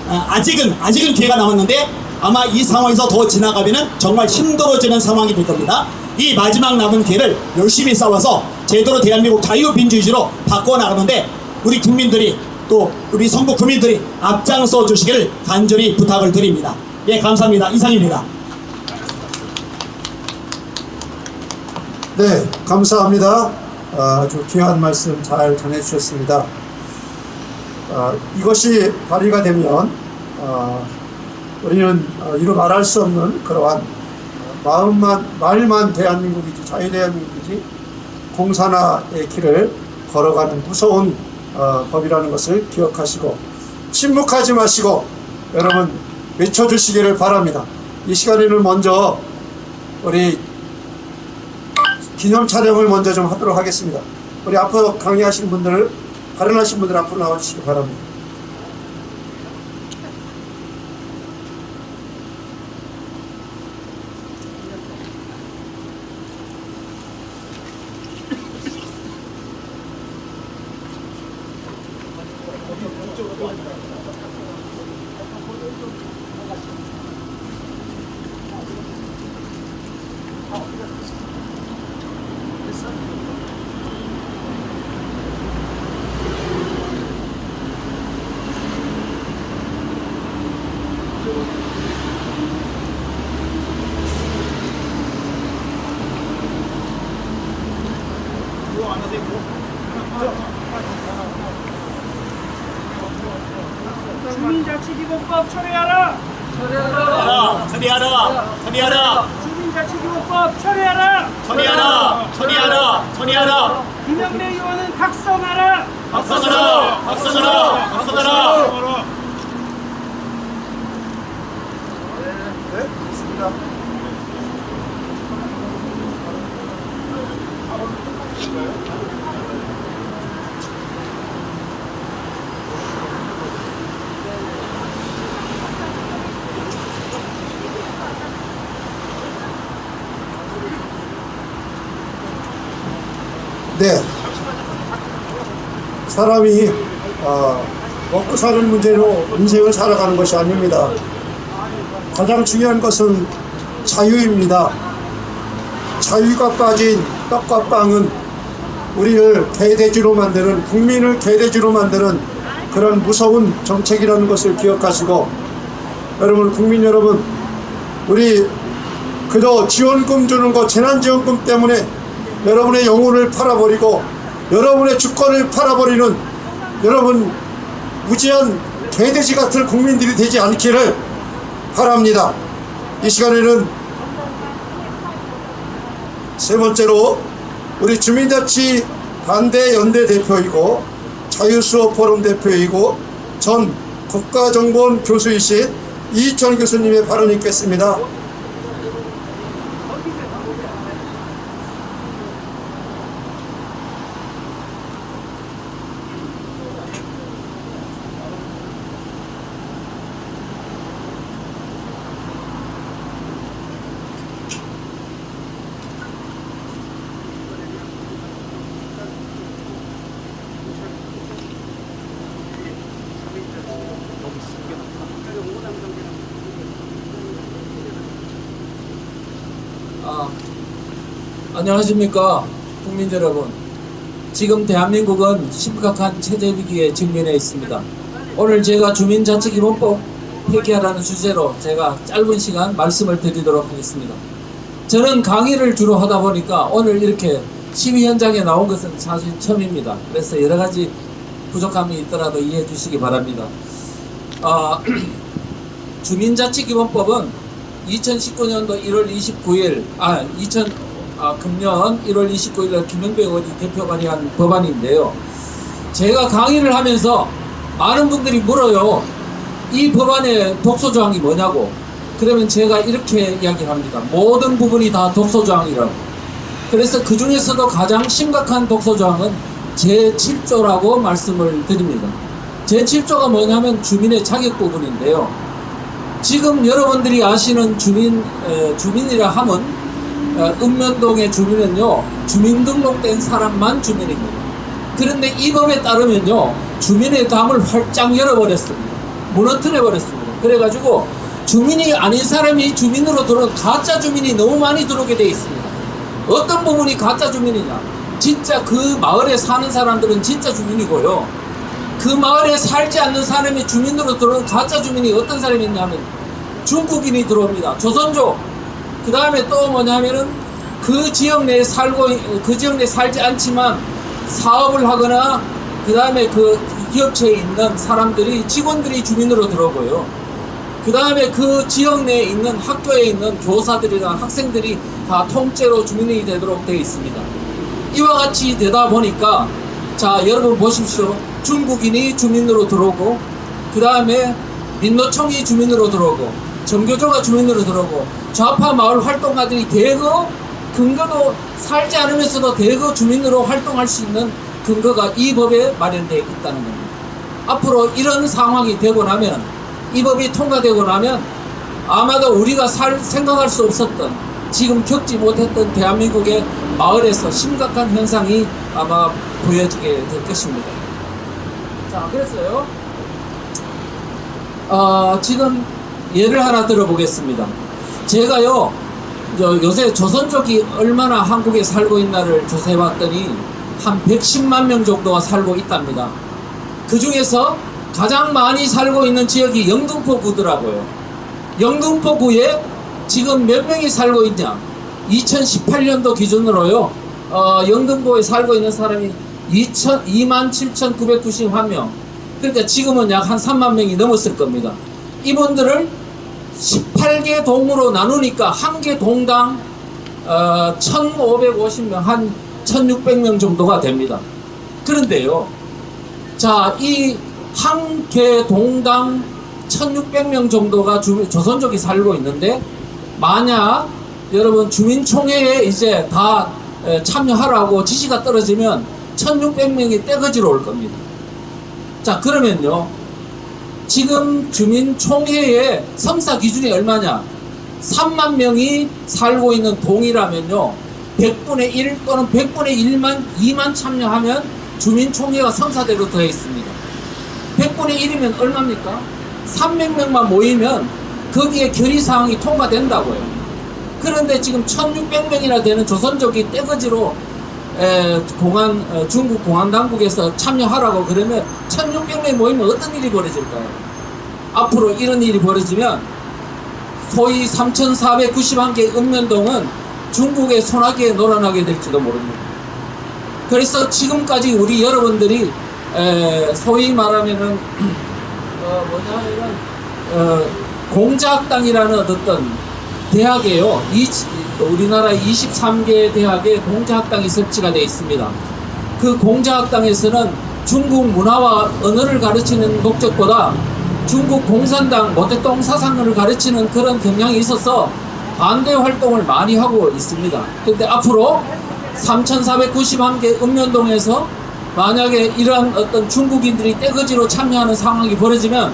아직은 기회가 남았는데 아마 이 상황에서 더 지나가면은 정말 힘들어지는 상황이 될 겁니다. 이 마지막 남은 기회를 열심히 싸워서 제대로 대한민국 자유민주주의로 바꿔나가는데 우리 국민들이, 또 우리 성북 구민들이 앞장서 주시기를 간절히 부탁을 드립니다. 예, 감사합니다. 이상입니다. 네, 감사합니다. 아주 귀한 말씀 잘 전해주셨습니다. 이것이 발의가 되면 우리는 이루 말할 수 없는 그러한 말만 대한민국이지, 자유대한민국이지 공산화의 길을 걸어가는 무서운 법이라는 것을 기억하시고 침묵하지 마시고 여러분 외쳐주시기를 바랍니다. 이 시간에는 먼저 우리 기념 촬영을 먼저 좀 하도록 하겠습니다. 우리 앞으로 강의하신 분들, 발언하신 분들 앞으로 나와주시기 바랍니다. 주민자치기본법 처리하라! 처리하라! 주민자치기본법 처리하라! 처리하라! 김영배 의원은 각성하라! 박성하라! 네, 좋습니다. 네, 사람이 먹고 사는 문제로 인생을 살아가는 것이 아닙니다. 가장 중요한 것은 자유입니다. 자유가 빠진 떡과 빵은 우리를 개돼지로 만드는, 국민을 개돼지로 만드는 그런 무서운 정책이라는 것을 기억하시고 여러분, 국민 여러분, 우리 그저 지원금 주는 거, 재난지원금 때문에 여러분의 영혼을 팔아버리고 여러분의 주권을 팔아버리는 여러분 무지한 개돼지 같은 국민들이 되지 않기를 바랍니다. 이 시간에는 세 번째로 우리 주민자치 반대연대 대표이고 자유수업포럼 대표이고 전 국가정보원 교수이신 이천 교수님의 발언이 있겠습니다. 안녕하십니까 국민 여러분. 지금 대한민국은 심각한 체제 위기에 직면해 있습니다. 오늘 제가 주민자치기본법 폐기하라는 주제로 제가 짧은 시간 말씀을 드리도록 하겠습니다. 저는 강의를 주로 하다 보니까 오늘 이렇게 시위 현장에 나온 것은 사실 처음입니다. 그래서 여러 가지 부족함이 있더라도 이해해 주시기 바랍니다. 주민자치기본법은 2019년도 1월 29일 금년 1월 29일 김영배 의원이 대표 발의한 법안인데요. 제가 강의를 하면서 많은 분들이 물어요. 이 법안의 독소조항이 뭐냐고. 그러면 제가 이렇게 이야기합니다. 모든 부분이 다 독소조항이라고. 그래서 그 중에서도 가장 심각한 독소조항은 제7조라고 말씀을 드립니다. 제7조가 뭐냐면 주민의 자격 부분인데요. 지금 여러분들이 아시는 주민이라 함은 읍면동의 주민은요, 주민등록된 사람만 주민입니다. 그런데 이 법에 따르면요, 주민의 담을 활짝 열어버렸습니다. 무너뜨려버렸습니다. 그래가지고 주민이 아닌 사람이 주민으로 들어온 가짜 주민이 너무 많이 들어오게 돼 있습니다. 어떤 부분이 가짜 주민이냐? 진짜 그 마을에 사는 사람들은 진짜 주민이고요. 그 마을에 살지 않는 사람이 주민으로 들어온 가짜 주민이 어떤 사람이 있냐면 중국인이 들어옵니다. 조선족. 그 다음에 또 뭐냐면은 그 지역 내에 살지 않지만 사업을 하거나 그 다음에 그 기업체에 있는 사람들이 직원들이 주민으로 들어오고요. 그 다음에 그 지역 내에 있는 학교에 있는 교사들이나 학생들이 다 통째로 주민이 되도록 되어 있습니다. 이와 같이 되다 보니까 자 여러분 보십시오. 중국인이 주민으로 들어오고 그 다음에 민노총이 주민으로 들어오고 정교조가 주민으로 들어오고 좌파 마을 활동가들이 대거 근거도 살지 않으면서도 대거 주민으로 활동할 수 있는 근거가 이 법에 마련되어 있다는 겁니다. 앞으로 이런 상황이 되고 나면 이 법이 통과되고 나면 아마도 우리가 생각할 수 없었던 지금 겪지 못했던 대한민국의 마을에서 심각한 현상이 아마 보여지게 될 것입니다. 자, 그랬어요. 지금 예를 하나 들어보겠습니다. 제가요, 요새 조선족이 얼마나 한국에 살고 있나를 조사해봤더니 한 110만 명 정도가 살고 있답니다. 그 중에서 가장 많이 살고 있는 지역이 영등포구더라고요. 영등포구에 지금 몇 명이 살고 있냐? 2018년도 기준으로요, 영등포에 살고 있는 사람이 27,991명. 그러니까 지금은 약 한 3만 명이 넘었을 겁니다. 이분들을 18개 동으로 나누니까 한 개 동당 1,550명, 한 1,600명 정도가 됩니다. 그런데요, 자, 이 한 개 동당 1,600명 정도가 조선족이 살고 있는데, 만약 여러분 주민총회에 이제 다 참여하라고 지시가 떨어지면 1,600명이 떼거지로 올 겁니다. 자, 그러면요, 지금 주민총회의 성사 기준이 얼마냐? 3만 명이 살고 있는 동이라면요, 100분의 1 또는 100분의 2만 참여하면 주민총회가 성사대로 되어 있습니다. 100분의 1이면 얼마입니까? 300명만 모이면 거기에 결의사항이 통과된다고요. 그런데 지금 1600명이나 되는 조선족이 떼거지로 중국 공안당국에서 참여하라고 그러면 1600명이 모이면 어떤 일이 벌어질까요? 앞으로 이런 일이 벌어지면 소위 3,491개 읍면동은 중국의 소나기에 놀아나게 될지도 모릅니다. 그래서 지금까지 우리 여러분들이 소위 말하면은 공자학당이라는 어떤 대학에요. 우리나라 23개 대학에 공자학당이 설치가 되어 있습니다. 그 공자학당에서는 중국 문화와 언어를 가르치는 목적보다 중국 공산당 모택동 사상을 가르치는 그런 경향이 있어서 반대 활동을 많이 하고 있습니다. 그런데 앞으로 3,491개 읍면동에서 만약에 이러한 어떤 중국인들이 떼거지로 참여하는 상황이 벌어지면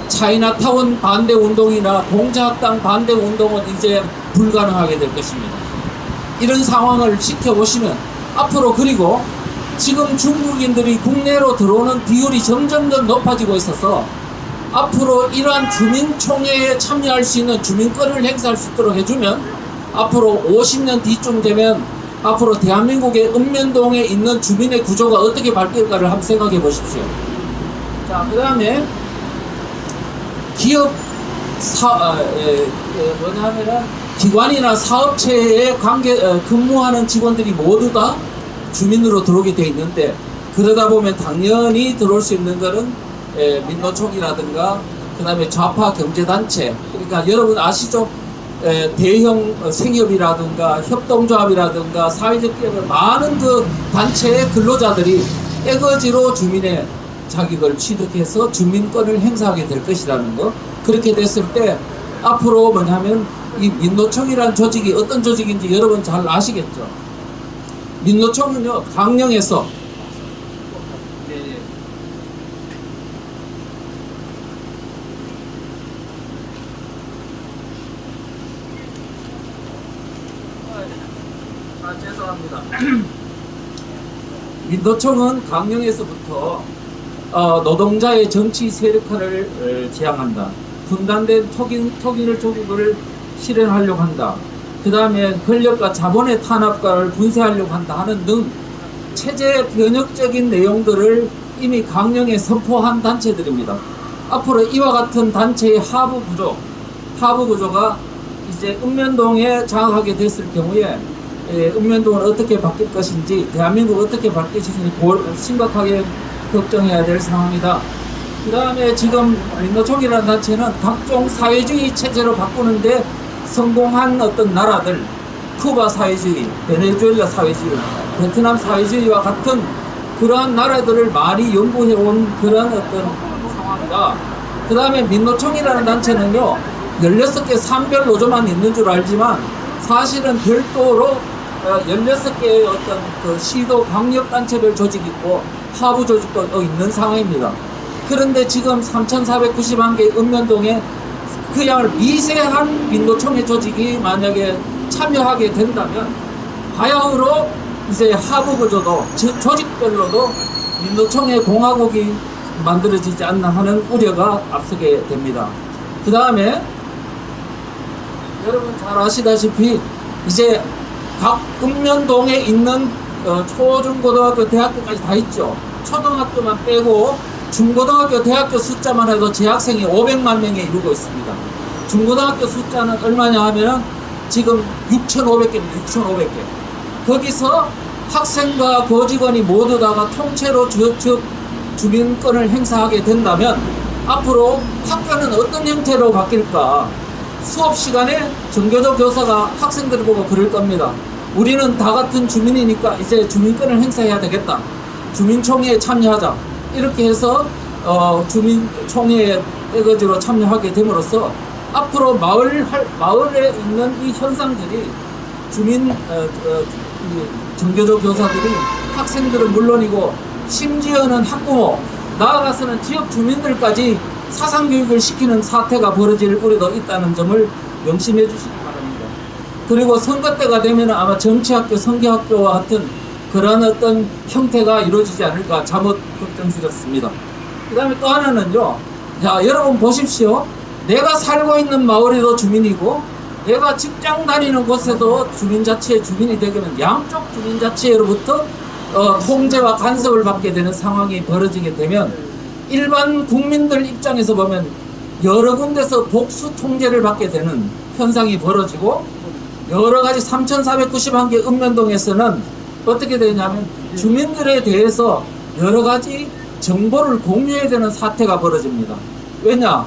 차이나타운 반대 운동이나 공자학당 반대 운동은 이제 불가능하게 될 것입니다. 이런 상황을 지켜보시면 앞으로, 그리고 지금 중국인들이 국내로 들어오는 비율이 점점 더 높아지고 있어서 앞으로 이러한 주민총회에 참여할 수 있는 주민권을 행사할 수 있도록 해주면 앞으로 50년 뒤쯤 되면 앞으로 대한민국의 읍면동에 있는 주민의 구조가 어떻게 바뀔까를 한번 생각해 보십시오. 자, 그 다음에 기업 뭐냐면은 기관이나 사업체에 근무하는 직원들이 모두 다 주민으로 들어오게 돼 있는데, 그러다 보면 당연히 들어올 수 있는 거는 민노총이라든가 그 다음에 좌파 경제단체, 그러니까 여러분 아시죠? 대형 생협이라든가 협동조합이라든가 사회적 기업의 많은 그 단체의 근로자들이 떼거지로 주민의 자격을 취득해서 주민권을 행사하게 될 것이라는 거. 그렇게 됐을 때 앞으로 뭐냐면 이 민노총이라는 조직이 어떤 조직인지 여러분 잘 아시겠죠? 민노총은요, 강령에서 죄송합니다. 민노총은 강령에서부터 노동자의 정치 세력화를 지향한다. 분단된 토기를 조국을 실현하려고 한다. 그 다음에 권력과 자본의 탄압과를 분쇄하려고 한다 하는 등 체제 변혁적인 내용들을 이미 강령에 선포한 단체들입니다. 앞으로 이와 같은 단체의 하부 구조가 이제 읍면동에 장악하게 됐을 경우에 읍면동은 어떻게 바뀔 것인지, 대한민국 어떻게 바뀔 것인지 심각하게 걱정해야 될 상황이다. 그 다음에 지금 민노총이라는 단체는 각종 사회주의 체제로 바꾸는데 성공한 어떤 나라들, 쿠바 사회주의, 베네수엘라 사회주의, 베트남 사회주의와 같은 그러한 나라들을 많이 연구해온 그런 어떤 상황이다. 그 다음에 민노총이라는 단체는요, 16개 산별 노조만 있는 줄 알지만 사실은 별도로 16개의 어떤 그 시도 광역단체별 조직이 있고 하부 조직도 있는 상황입니다. 그런데 지금 3,491개 읍면동에 그야말로 미세한 민노총의 조직이 만약에 참여하게 된다면 바야흐로 이제 하부 구조도 조직별로도 민노총의 공화국이 만들어지지 않나 하는 우려가 앞서게 됩니다. 그 다음에 여러분 잘 아시다시피 이제 각 읍면동에 있는 초중고등학교, 대학교까지 다 있죠. 초등학교만 빼고 중고등학교, 대학교 숫자만 해도 재학생이 500만 명에 이르고 있습니다. 중고등학교 숫자는 얼마냐 하면 지금 6,500개입니다. 6,500개. 거기서 학생과 교직원이 모두 다가 통째로 주민권을 행사하게 된다면 앞으로 학교는 어떤 형태로 바뀔까? 수업 시간에 정교조 교사가 학생들을 보고 그럴 겁니다. 우리는 다 같은 주민이니까 이제 주민권을 행사해야 되겠다. 주민총회에 참여하자. 이렇게 해서 주민총회에 떼거지로 참여하게 됨으로써 앞으로 마을에 있는 이 현상들이 정교조 교사들이 학생들은 물론이고 심지어는 학부모, 나아가서는 지역 주민들까지 사상교육을 시키는 사태가 벌어질 우려도 있다는 점을 명심해 주시기 바랍니다. 그리고 선거 때가 되면 아마 정치학교, 선교학교와 같은 그런 어떤 형태가 이루어지지 않을까 자못 걱정스럽습니다. 그 다음에 또 하나는요, 자, 여러분 보십시오. 내가 살고 있는 마을에도 주민이고 내가 직장 다니는 곳에도 주민자치의 주민이 되려면 양쪽 주민자치로부터 통제와 간섭을 받게 되는 상황이 벌어지게 되면 일반 국민들 입장에서 보면 여러 군데서 복수 통제를 받게 되는 현상이 벌어지고 여러 가지 3,491개 읍면동에서는 어떻게 되냐면 주민들에 대해서 여러 가지 정보를 공유해야 되는 사태가 벌어집니다. 왜냐?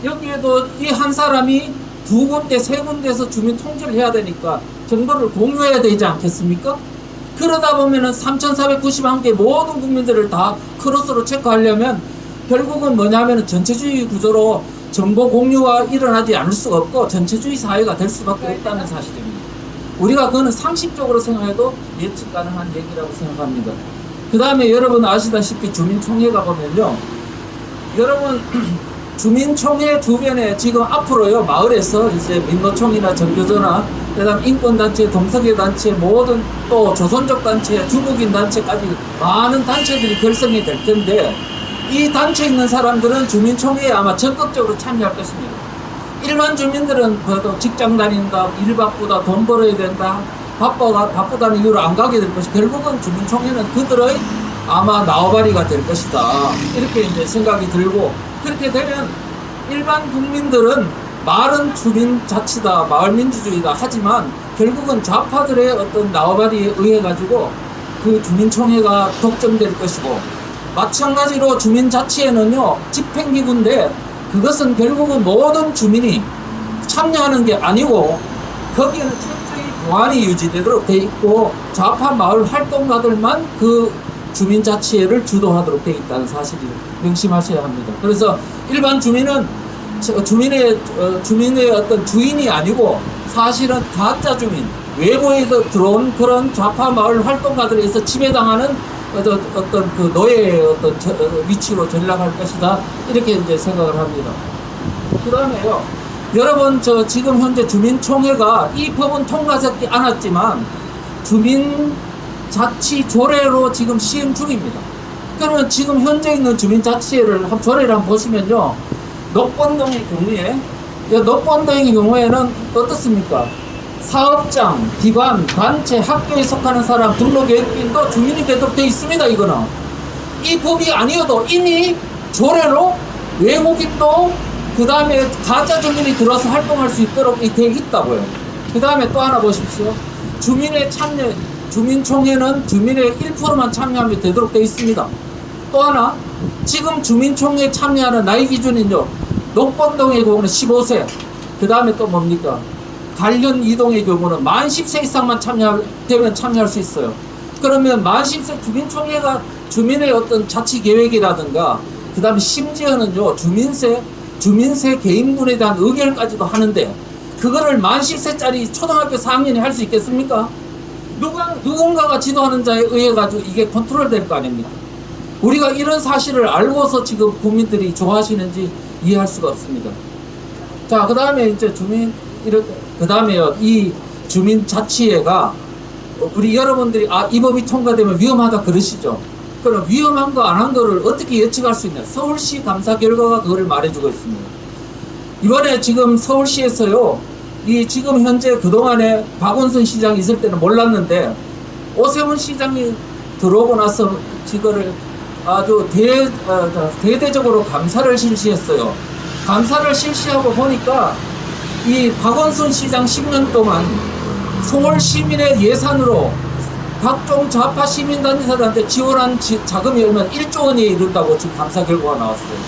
여기에도 이 한 사람이 두 군데, 세 군데에서 주민 통제를 해야 되니까 정보를 공유해야 되지 않겠습니까? 그러다 보면은 3,491개 모든 국민들을 다 크로스로 체크하려면 결국은 뭐냐면은 전체주의 구조로 정보 공유가 일어나지 않을 수가 없고 전체주의 사회가 될 수밖에 없다는 사실입니다. 우리가 그거는 상식적으로 생각해도 예측 가능한 얘기라고 생각합니다. 그 다음에 여러분 아시다시피 주민총회가 보면요. 여러분 주민총회 주변에 지금 앞으로요 마을에서 이제 민노총이나 전교조나 그다음 인권단체, 동성애단체 모든 또 조선족 단체, 중국인 단체까지 많은 단체들이 결성이 될 텐데 이 단체에 있는 사람들은 주민총회에 아마 적극적으로 참여할 것입니다. 일반 주민들은 그래도 직장 다닌다, 일 바쁘다, 돈 벌어야 된다, 바쁘다는 이유로 안 가게 될 것이 결국은 주민총회는 그들의 아마 나와바리가 될 것이다. 이렇게 이제 생각이 들고 그렇게 되면 일반 국민들은 말은 주민자치다, 마을민주주의다 하지만 결국은 좌파들의 어떤 나와바리에 의해 가지고 그 주민총회가 독점될 것이고 마찬가지로 주민자치에는요 집행기구인데 그것은 결국은 모든 주민이 참여하는 게 아니고 거기에는 철저히 보안이 유지되도록 돼 있고 좌파 마을 활동가들만 그 주민자치회를 주도하도록 돼 있다는 사실을 명심하셔야 합니다. 그래서 일반 주민은 주민의 어떤 주인이 아니고 사실은 가짜 주민, 외부에서 들어온 그런 좌파 마을 활동가들에 의해서 지배당하는 어떤 그 노예의 어떤 위치로 전락할 것이다. 이렇게 이제 생각을 합니다. 그 다음에요. 여러분, 지금 현재 주민총회가 이 법은 통과되지 않았지만 주민자치 조례로 지금 시행 중입니다. 그러면 지금 현재 있는 주민자치회를 조례를 한번 보시면요. 녹번동의 경우에는 어떻습니까? 사업장, 기관, 단체, 학교에 속하는 사람, 등록외국인도 주민이 되도록 되어 있습니다. 이거는 이 법이 아니어도 이미 조례로 외국인도 그 다음에 가짜 주민이 들어서 활동할 수 있도록 되어 있다고요. 그 다음에 또 하나 보십시오. 주민의 참여, 주민총회는 주민의 1%만 참여하면 되도록 되어 있습니다. 또 하나, 지금 주민총회에 참여하는 나이 기준은요, 녹번동의 경우는 15세, 그 다음에 또 뭡니까? 관련 이동의 경우는 만 10세 이상만 참여되면 참여할 수 있어요. 그러면 만 10세 주민총회가 주민의 어떤 자치 계획이라든가, 그 다음에 심지어는요, 주민세 개인분에 대한 의결까지도 하는데, 그거를 만 10세짜리 초등학교 4학년이 할 수 있겠습니까? 누군가가 지도하는 자에 의해 가지고 이게 컨트롤 될 거 아닙니까? 우리가 이런 사실을 알고서 지금 국민들이 좋아하시는지 이해할 수가 없습니다. 자, 그 다음에 이제 그 다음에요, 이 주민자치회가 우리 여러분들이 이 법이 통과되면 위험하다 그러시죠? 그럼 위험한 거 안 한 거를 어떻게 예측할 수 있냐? 서울시 감사 결과가 그거를 말해주고 있습니다. 이번에 지금 서울시에서요, 지금 현재 그동안에 박원순 시장이 있을 때는 몰랐는데 오세훈 시장이 들어오고 나서 이거를 아주 대대적으로 감사를 실시했어요. 감사를 실시하고 보니까 이 박원순 시장 10년 동안 서울 시민의 예산으로 각종 좌파 시민단체들한테 지원한 자금이 얼마나 1조 원에 이른다고 지금 감사 결과가 나왔어요.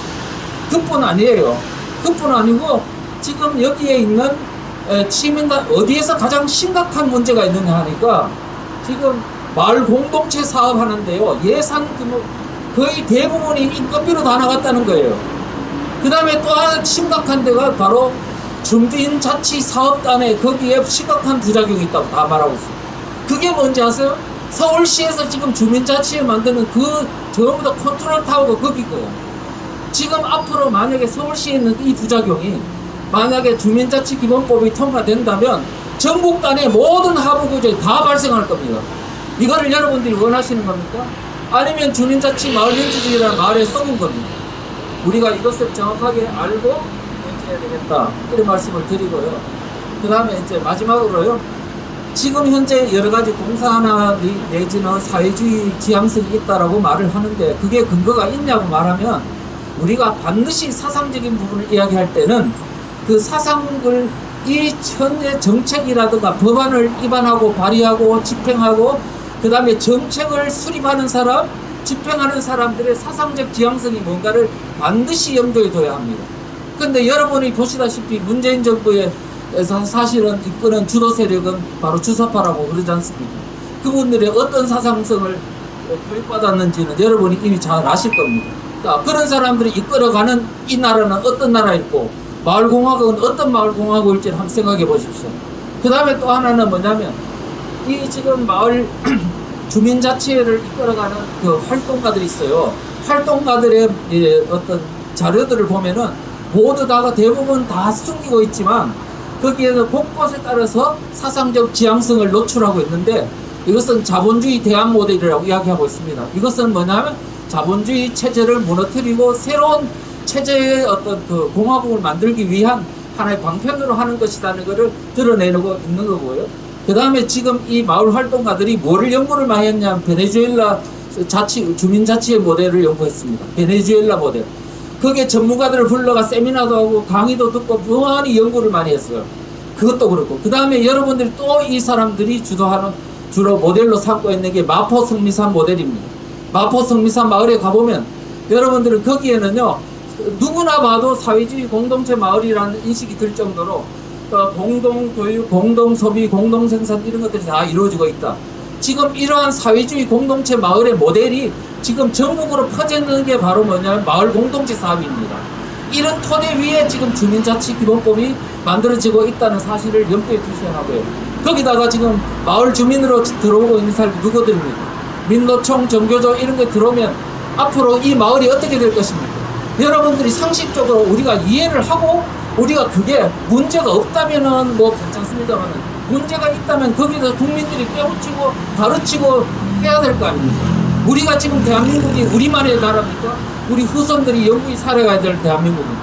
그뿐 아니에요. 그뿐 아니고 지금 여기에 있는 시민단 어디에서 가장 심각한 문제가 있느냐 하니까 지금 마을 공동체 사업 하는데요. 예산 규모 거의 대부분이 인건비로 다 나갔다는 거예요. 그 다음에 또 하나 심각한 데가 바로 주민자치사업단에 거기에 심각한 부작용이 있다고 다 말하고 있어요. 그게 뭔지 아세요? 서울시에서 지금 주민자치에 만드는 그 전부 다 컨트롤 타워가 거기 거예요. 지금 앞으로 만약에 서울시에 있는 이 부작용이 만약에 주민자치기본법이 통과된다면 전국 단의 모든 하부구조에 다 발생할 겁니다. 이거를 여러분들이 원하시는 겁니까? 아니면 주민자치 마을민주주의라는 말에 썩은 겁니다. 우리가 이것을 정확하게 알고 해야 되겠다, 이런 말씀을 드리고요. 그 다음에 이제 마지막으로요, 지금 현재 여러 가지 공산화 내지는 사회주의 지향성이 있다라고 말을 하는데 그게 근거가 있냐고 말하면 우리가 반드시 사상적인 부분을 이야기할 때는 그 사상을 이 현재 정책이라든가 법안을 입안하고 발의하고 집행하고 그 다음에 정책을 수립하는 사람, 집행하는 사람들의 사상적 지향성이 뭔가를 반드시 염두에 둬야 합니다. 근데 여러분이 보시다시피 문재인 정부에서 사실은 이끄는 주도 세력은 바로 주사파라고 그러지 않습니까? 그분들의 어떤 사상성을 교육받았는지는 여러분이 이미 잘 아실 겁니다. 그러니까 그런 사람들이 이끌어가는 이 나라는 어떤 나라일고 마을공화국은 어떤 마을공화국일지를 한번 생각해 보십시오. 그 다음에 또 하나는 뭐냐면 이 지금 마을 주민자치회를 이끌어가는 그 활동가들이 있어요. 활동가들의 어떤 자료들을 보면은 모두 다가 대부분 다 숨기고 있지만 거기에는 곳곳에 따라서 사상적 지향성을 노출하고 있는데 이것은 자본주의 대안 모델이라고 이야기하고 있습니다. 이것은 뭐냐면 자본주의 체제를 무너뜨리고 새로운 체제의 어떤 그 공화국을 만들기 위한 하나의 방편으로 하는 것이라는 것을 드러내고 있는 거고요. 그 다음에 지금 이 마을 활동가들이 뭐를 연구를 많이 했냐면 베네수엘라 주민자치의 모델을 연구했습니다. 베네수엘라 모델. 거기에 전문가들을 불러가 세미나도 하고 강의도 듣고 무한히 연구를 많이 했어요. 그것도 그렇고. 그 다음에 여러분들이 또 이 사람들이 주도하는 주로 모델로 삼고 있는 게 마포 성미산 모델입니다. 마포 성미산 마을에 가보면 여러분들은 거기에는요 누구나 봐도 사회주의 공동체 마을이라는 인식이 들 정도로 공동교육, 공동소비, 공동생산 이런 것들이 다 이루어지고 있다. 지금 이러한 사회주의 공동체 마을의 모델이 지금 전국으로 퍼지는 게 바로 뭐냐면 마을 공동체 사업입니다. 이런 토대 위에 지금 주민자치기본법이 만들어지고 있다는 사실을 염두에 두셔야 하고요. 거기다가 지금 마을 주민으로 들어오고 있는 사람이 누구들입니까? 민노총, 정교조 이런 게 들어오면 앞으로 이 마을이 어떻게 될 것입니까? 여러분들이 상식적으로 우리가 이해를 하고 우리가 그게 문제가 없다면은 뭐 괜찮습니다만 문제가 있다면 거기서 국민들이 깨우치고 가르치고 해야 될 거 아닙니까? 우리가 지금 대한민국이 우리만의 나라입니까? 우리 후손들이 영구히 살아가야 될 대한민국입니다.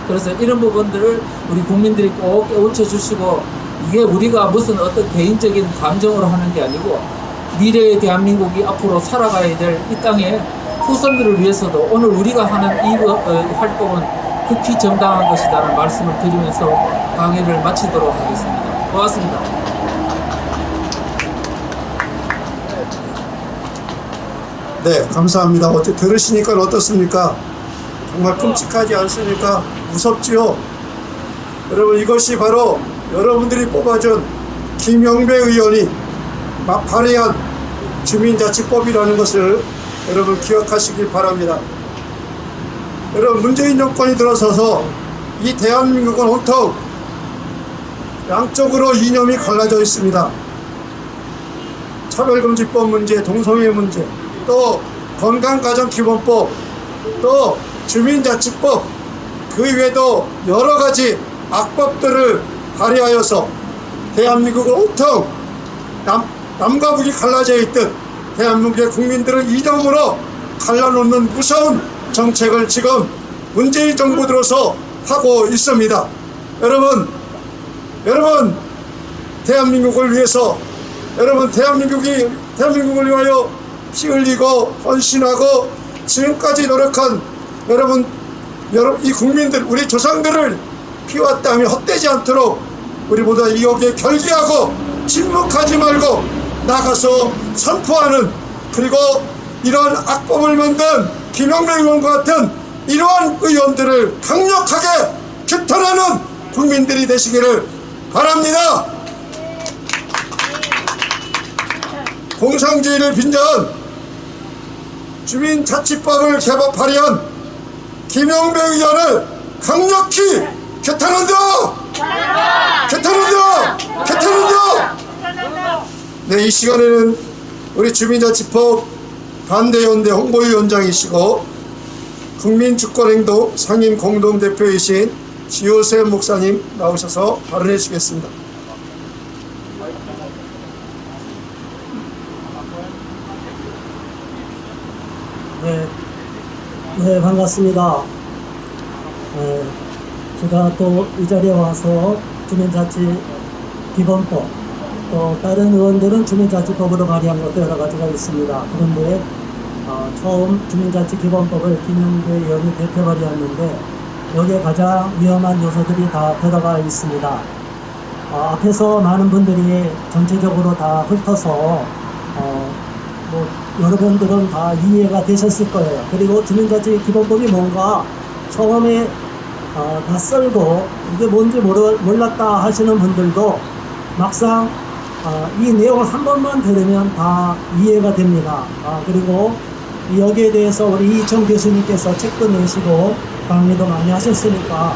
그래서 이런 부분들을 우리 국민들이 꼭 깨우쳐 주시고 이게 우리가 무슨 어떤 개인적인 감정으로 하는 게 아니고 미래의 대한민국이 앞으로 살아가야 될 이 땅에 후손들을 위해서도 오늘 우리가 하는 이 활동은 극히 정당한 것이라는 말씀을 드리면서 강의를 마치도록 하겠습니다. 고맙습니다. 네, 감사합니다. 어떻게 들으시니까 어떻습니까? 정말 끔찍하지 않습니까? 무섭지요? 여러분, 이것이 바로 여러분들이 뽑아준 김영배 의원이 발의한 주민자치법이라는 것을 여러분 기억하시길 바랍니다. 여러분, 문재인 정권이 들어서서 이 대한민국은 온통 양쪽으로 이념이 갈라져 있습니다. 차별금지법 문제, 동성애 문제, 또 건강가정기본법, 또 주민자치법, 그 외에도 여러 가지 악법들을 발의하여서 대한민국을 온통 남과 북이 갈라져 있듯 대한민국의 국민들을 이념으로 갈라놓는 무서운 정책을 지금 문재인 정부 들어서 하고 있습니다. 여러분 대한민국을 위해서 대한민국을 위하여 피 흘리고 헌신하고 지금까지 노력한 여러분 이 국민들, 우리 조상들을 피와 땀이 헛되지 않도록 우리 모두 여기에 결기하고 침묵하지 말고 나가서 선포하는, 그리고 이러한 악법을 만든 김영배 의원과 같은 이러한 의원들을 강력하게 규탄하는 국민들이 되시기를 바랍니다. 공산주의를 빙자한 주민자치법을 발의한 김영배 의원을 강력히 규탄한다! 네, 이 시간에는 우리 주민자치법 반대연대 홍보위원장이시고 국민주권행동 상임 공동대표이신 지호세 목사님 나오셔서 발언해 주시겠습니다. 네, 반갑습니다. 제가 또 이 자리에 와서 주민자치 기본법, 또 다른 의원들은 주민자치법으로 발의한 것도 여러 가지가 있습니다. 그런데 처음 주민자치기본법을 김영배 의원이 대표 발의했는데 여기에 가장 위험한 요소들이 다 들어가 있습니다. 앞에서 많은 분들이 전체적으로 다 훑어서 뭐 여러분들은 다 이해가 되셨을 거예요. 그리고 주민자치기본법이 뭔가 처음에 낯설고 이게 뭔지 몰랐다 하시는 분들도 막상 이 내용을 한 번만 들으면 다 이해가 됩니다. 그리고 여기에 대해서 우리 이청 교수님께서 책도 내시고 강의도 많이 하셨으니까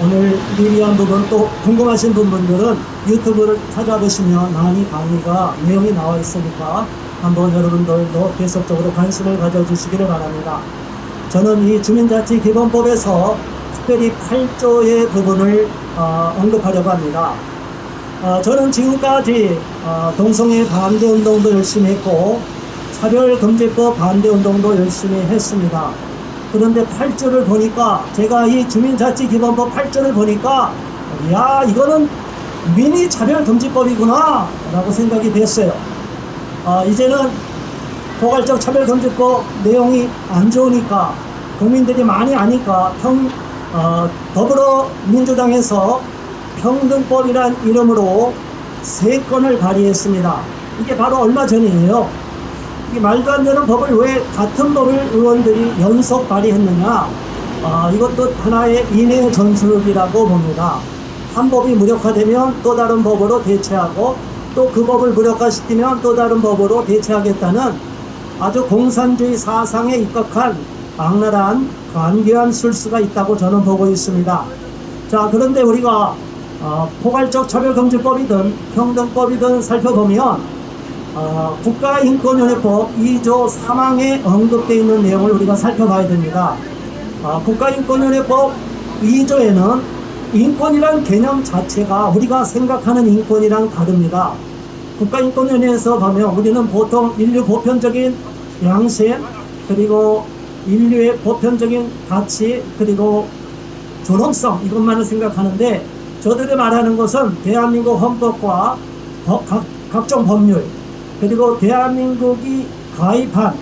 오늘 미비한 부분 또 궁금하신 분들은 유튜브를 찾아보시면 많이 강의가 내용이 나와 있으니까 한번 여러분들도 계속적으로 관심을 가져주시기를 바랍니다. 저는 이 주민자치기본법에서 특별히 8조의 부분을 언급하려고 합니다. 저는 지금까지 동성애 반대 운동도 열심히 했고 차별금지법 반대 운동도 열심히 했습니다. 그런데 8조를 보니까 제가 이 주민자치기본법 8조를 보니까 야 이거는 미니 차별금지법이구나 라고 생각이 됐어요. 이제는 포괄적 차별금지법 내용이 안 좋으니까 국민들이 많이 아니까 더불어민주당에서 평등법이란 이름으로 3건을 발의했습니다. 이게 바로 얼마 전이에요. 이 말도 안 되는 법을 왜 같은 법을 의원들이 연속 발의했느냐. 이것도 하나의 인해 전술이라고 봅니다. 한 법이 무력화되면 또 다른 법으로 대체하고 또 그 법을 무력화시키면 또 다른 법으로 대체하겠다는 아주 공산주의 사상에 입각한 악랄한 간교한 술수가 있다고 저는 보고 있습니다. 자, 그런데 우리가 포괄적 차별금지법이든 평등법이든 살펴보면 국가인권위원회법 2조 3항에 언급되어 있는 내용을 우리가 살펴봐야 됩니다. 국가인권위원회법 2조에는 인권이란 개념 자체가 우리가 생각하는 인권이랑 다릅니다. 국가인권위원회에서 보면 우리는 보통 인류 보편적인 양심 그리고 인류의 보편적인 가치 그리고 존엄성 이것만을 생각하는데 저들이 말하는 것은 대한민국 헌법과 각종 법률 그리고 대한민국이 가입한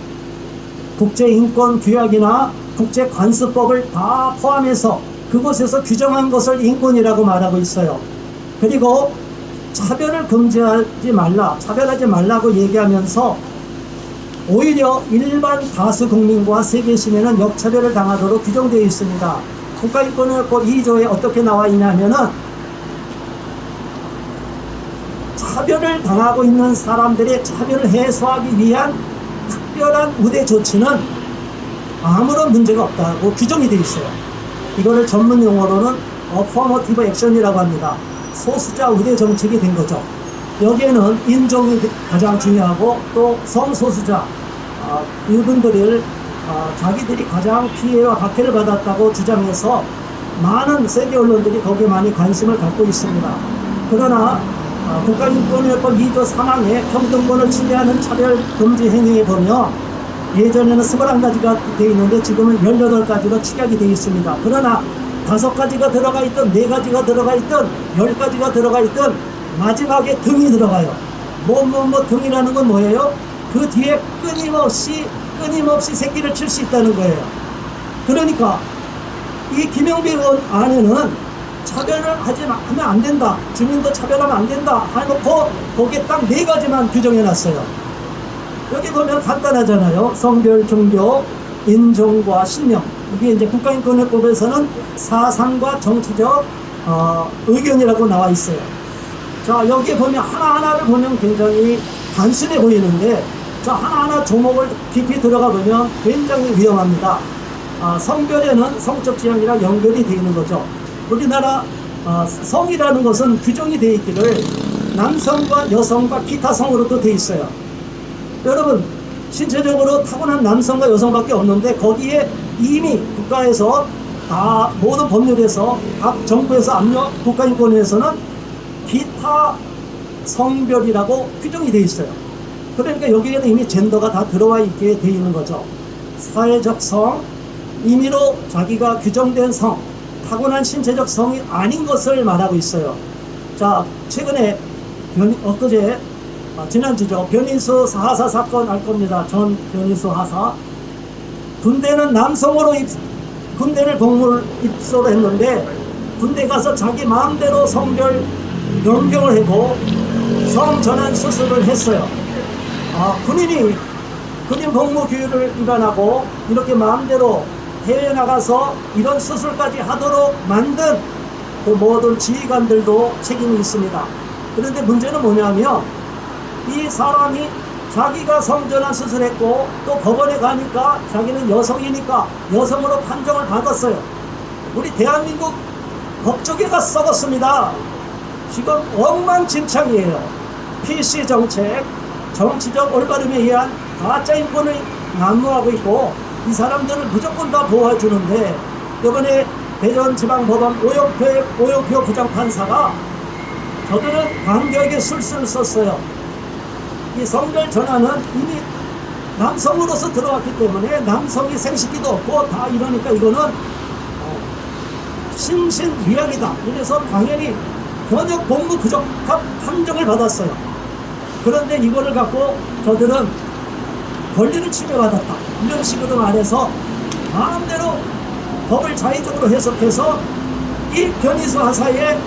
국제인권규약이나 국제관습법을 다 포함해서 그곳에서 규정한 것을 인권이라고 말하고 있어요. 그리고 차별을 금지하지 말라, 차별하지 말라고 얘기하면서 오히려 일반 다수 국민과 세계 시민은 역차별을 당하도록 규정되어 있습니다. 국가인권위원회법 2조에 어떻게 나와 있냐면은 차별을 당하고 있는 사람들의 차별을 해소하기 위한 특별한 우대 조치는 아무런 문제가 없다고 규정이 되어 있어요. 이거를 전문 용어로는 affirmative action이라고 합니다. 소수자 우대 정책이 된 거죠. 여기에는 인종이 가장 중요하고 또 성소수자 이분들을 자기들이 가장 피해와 박해를 받았다고 주장해서 많은 세계 언론들이 거기에 많이 관심을 갖고 있습니다. 그러나 국가인권위원회법 2조 3항에 평등권을 침해하는 차별금지 행위에 보면 예전에는 21가지가 되어 있는데 지금은 18가지로 축약이 되어 있습니다. 그러나 5가지가 들어가 있든 4가지가 들어가 있든 10가지가 들어가 있든 마지막에 등이 들어가요. 등이라는 건 뭐예요? 그 뒤에 끊임없이 새끼를 칠 수 있다는 거예요. 그러니까 이 김영배 의원 안에는 차별을 하면 안 된다. 주민도 차별하면 안 된다. 해놓고 거기에 딱 4가지만 규정해놨어요. 여기 보면 간단하잖아요. 성별, 종교, 인종과 신념. 이게 이제 국가인권위법에서는 사상과 정치적 의견이라고 나와 있어요. 자, 여기에 보면 하나하나를 보면 굉장히 단순해 보이는데 자, 하나하나 조목을 깊이 들어가 보면 굉장히 위험합니다. 성별에는 성적 지향이랑 연결이 되어 있는 거죠. 우리나라 성이라는 것은 규정이 되어 있기를 남성과 여성과 기타 성으로도 되어 있어요. 여러분, 신체적으로 타고난 남성과 여성밖에 없는데 거기에 이미 국가에서 다 모든 법률에서 각 정부에서 압력 국가인권위에서는 기타 성별이라고 규정이 되어 있어요. 그러니까 여기에는 이미 젠더가 다 들어와 있게 되어 있는 거죠. 사회적 성, 임의로 자기가 규정된 성, 타고난 신체적 성이 아닌 것을 말하고 있어요. 자, 최근에 엊그제 지난주죠. 변인수 하사 사건 알 겁니다. 전 변인수 하사. 군대는 남성으로 군대를 복무를 입소를 했는데 군대 가서 자기 마음대로 성별 변경을 하고 성전환 수술을 했어요. 군인이 군인 복무 규율을 위반하고 이렇게 마음대로 해외 나가서 이런 수술까지 하도록 만든 그 모든 지휘관들도 책임이 있습니다. 그런데 문제는 뭐냐면 이 사람이 자기가 성전환 수술했고 또 법원에 가니까 자기는 여성이니까 여성으로 판정을 받았어요. 우리 대한민국 법조계가 썩었습니다. 지금 엉망진창이에요. PC 정책, 정치적 올바름에 의한 가짜 인권을 난무하고 있고 이 사람들을 무조건 다 보호해주는데 이번에 대전지방법원 오영표 부장판사가 저들은 간격에 술수를 썼어요. 이 성별 전환은 이미 남성으로서 들어왔기 때문에 남성이 생식기도 없고 다 이러니까 이거는 심신미약이다. 이래서 당연히 현역 복무 부적합 판정을 받았어요. 그런데 이거를 갖고 저들은 권리를 침해받았다. 이런 식으로 말해서 마음대로 법을 자의적으로 해석해서 이 변희수 하사의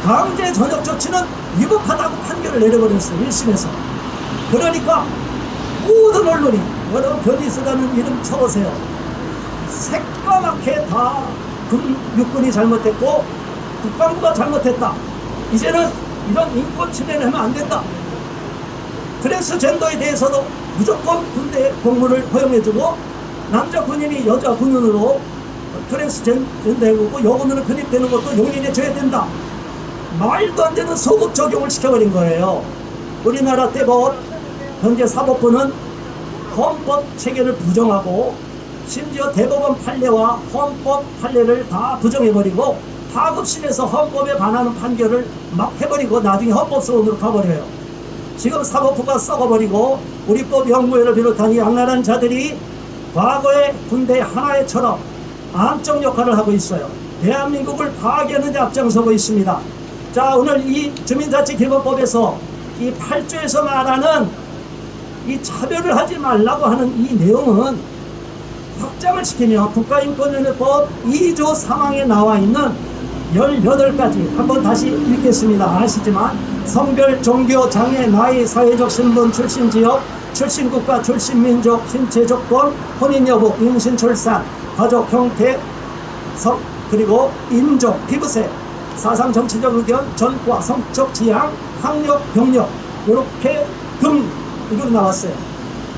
강제 전역 조치는 위법하다고 판결을 내려버렸어요. 1심에서. 그러니까 모든 언론이 여러분 변희수라는 이름 쳐보세요. 새까맣게 다 육군이 잘못했고 국방부가 잘못했다. 이제는 이런 인권 침해를 하면 안 된다. 트랜스젠더에 대해서도 무조건 군대 복무를 허용해주고 남자 군인이 여자 군인으로 트랜스젠더고 여군으로 편입되는 것도 용인해줘야 된다. 말도 안 되는 소급 적용을 시켜버린 거예요. 우리나라 대법원 현재 사법부는 헌법 체계를 부정하고 심지어 대법원 판례와 헌법 판례를 다 부정해버리고 하급심에서 헌법에 반하는 판결을 막 해버리고 나중에 헌법소원으로 가버려요. 지금 사법부가 썩어버리고 우리법 연구회를 비롯한 이 악랄한 자들이 과거의 군대 하나의처럼 암적 역할을 하고 있어요. 대한민국을 파괴하는 데 앞장서고 있습니다. 자, 오늘 이 주민자치기본법에서 이 8조에서 말하는 이 차별을 하지 말라고 하는 이 내용은 확장을 시키면 국가인권위원회법 2조 3항에 나와 있는 18가지 한번 다시 읽겠습니다. 아시지만 성별, 종교, 장애, 나이, 사회적 신분, 출신 지역, 출신 국가, 출신 민족, 신체 조건, 혼인 여부, 임신 출산, 가족 형태, 그리고 인종, 피부색, 사상 정치적 의견, 전과, 성적 지향, 학력, 병력 이렇게 등 이렇게 나왔어요.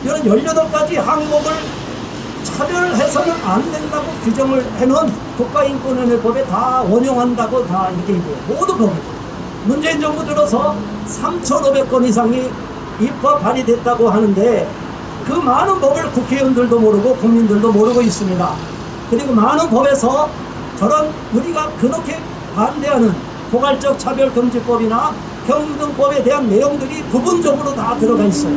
이런 18가지 항목을 차별해서는 안 된다고 규정을 해놓은 국가인권위원회법에 다 원용한다고 다 이렇게 얘기해요. 모두 법이. 문재인 정부 들어서 3,500건 이상이 입법 발의됐다고 하는데 그 많은 법을 국회의원들도 모르고 국민들도 모르고 있습니다. 그리고 많은 법에서 저런 우리가 그렇게 반대하는 포괄적 차별금지법이나 평등법에 대한 내용들이 부분적으로 다 들어가 있어요.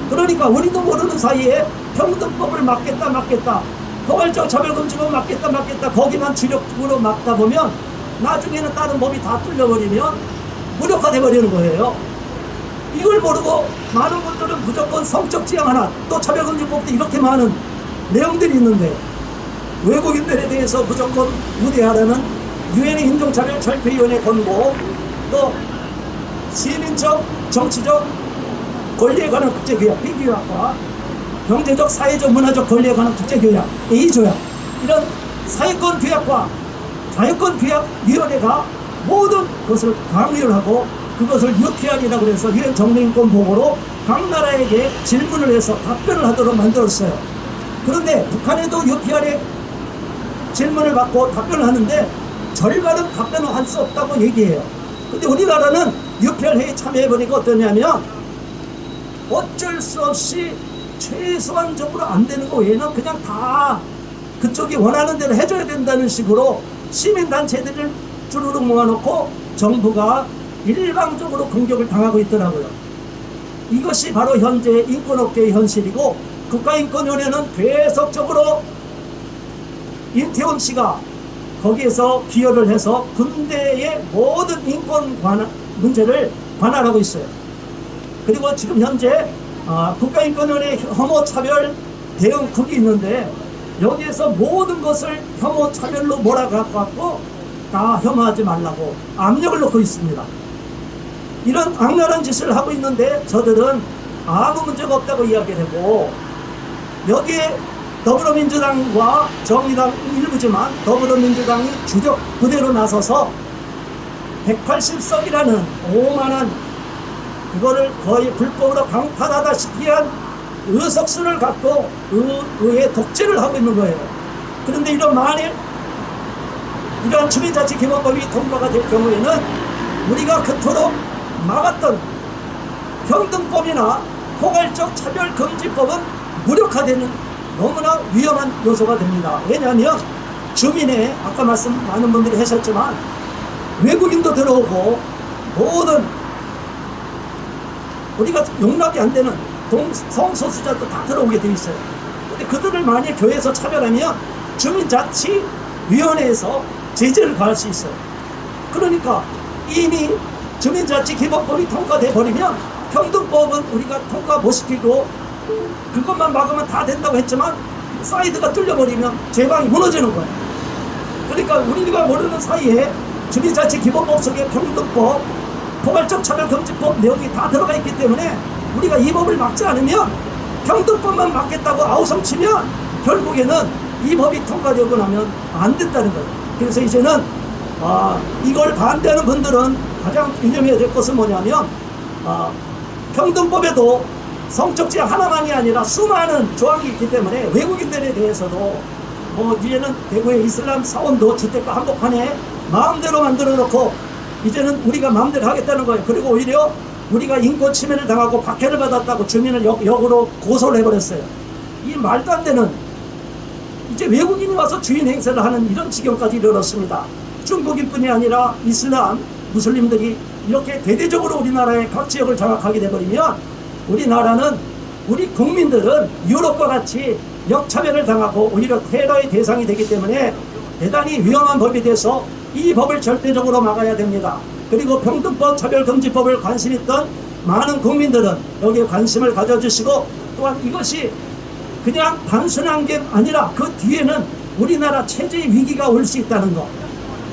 그러니까 우리도 모르는 사이에 평등법을 막겠다 포괄적 차별금지법 막겠다 거기만 주력적으로 막다 보면 나중에는 다른 법이 다 뚫려버리면 무력화돼 버리는 거예요. 이걸 모르고 많은 분들은 무조건 성적 지향 하나 또 차별금지법도 이렇게 많은 내용들이 있는데 외국인들에 대해서 무조건 우대하라는 유엔의 인종차별철폐위원회 권고 또 시민적 정치적 권리에 관한 국제교약 B교약과 경제적 사회적 문화적 권리에 관한 국제교약 A조약 이런 사회권 규약과 자유권 규약위원회가 모든 것을 강의를 하고 그것을 UPR이라고 해서 유엔 정례인권 보고로 각 나라에게 질문을 해서 답변을 하도록 만들었어요. 그런데 북한에도 UPR에 질문을 받고 답변을 하는데 절반은 답변을 할 수 없다고 얘기해요. 근데 우리나라는 UPR 회의에 참여해보니까 어떠냐면 어쩔 수 없이 최소한적으로 안 되는 거 외에는 그냥 다 그쪽이 원하는 대로 해줘야 된다는 식으로 시민단체들을 주르륵 모아놓고 정부가 일방적으로 공격을 당하고 있더라고요. 이것이 바로 현재 인권업계의 현실이고 국가인권위원회는 계속적으로 임태원 씨가 거기에서 기여를 해서 군대의 모든 인권 문제를 관할하고 있어요. 그리고 지금 현재 국가인권위원회 혐오 차별 대형국이 있는데 여기에서 모든 것을 혐오 차별로 몰아갖고 다 혐오하지 말라고 압력을 놓고 있습니다. 이런 악랄한 짓을 하고 있는데 저들은 아무 문제가 없다고 이야기를 하고, 여기에 더불어민주당과 정의당 일부지만 더불어민주당이 주력 부대로 나서서 180석이라는 오만한, 그거를 거의 불법으로 강탈하다시피 한 의석수를 갖고 의회 독재를 하고 있는 거예요. 그런데 이런 주민자치기본법이 통과가 될 경우에는 우리가 그토록 막았던 평등법이나 포괄적 차별금지법은 무력화되는 너무나 위험한 요소가 됩니다. 왜냐하면 주민의, 아까 말씀 많은 분들이 하셨지만, 외국인도 들어오고 모든 우리가 용납이 안 되는 성소수자도 다 들어오게 돼 있어요. 근데 그들을 만약 교회에서 차별하면 주민자치위원회에서 제재를 가할 수 있어요. 그러니까 이미 주민자치기본법이 통과돼 버리면 평등법은 우리가 통과 못 시키고 그것만 막으면 다 된다고 했지만 사이드가 뚫려버리면 제방이 무너지는 거예요. 그러니까 우리가 모르는 사이에 주민자치기본법 속에 평등법, 포괄적 차별금지법 내용이 다 들어가 있기 때문에 우리가 이 법을 막지 않으면, 평등법만 막겠다고 아우성치면 결국에는 이 법이 통과되고 나면 안 된다는 거예요. 그래서 이제는 이걸 반대하는 분들은 가장 유념해야 될 것은 뭐냐면, 평등법에도 성적 지향 하나만이 아니라 수많은 조항이 있기 때문에 외국인들에 대해서도 이제는 대구의 이슬람 사원도 주택가 한복판에 마음대로 만들어 놓고 이제는 우리가 마음대로 하겠다는 거예요. 그리고 오히려 우리가 인권 침해를 당하고 박해를 받았다고 주민을 역으로 고소를 해버렸어요. 이 말도 안 되는, 이제 외국인이 와서 주인 행세를 하는 이런 지경까지 이르렀습니다. 중국인뿐이 아니라 이슬람, 무슬림들이 이렇게 대대적으로 우리나라의 각 지역을 장악하게 돼버리면 우리나라는, 우리 국민들은 유럽과 같이 역차별을 당하고 오히려 테러의 대상이 되기 때문에 대단히 위험한 법이 돼서 이 법을 절대적으로 막아야 됩니다. 그리고 평등법, 차별금지법을 관심 있던 많은 국민들은 여기에 관심을 가져주시고, 또한 이것이 그냥 단순한 게 아니라 그 뒤에는 우리나라 체제의 위기가 올 수 있다는 거.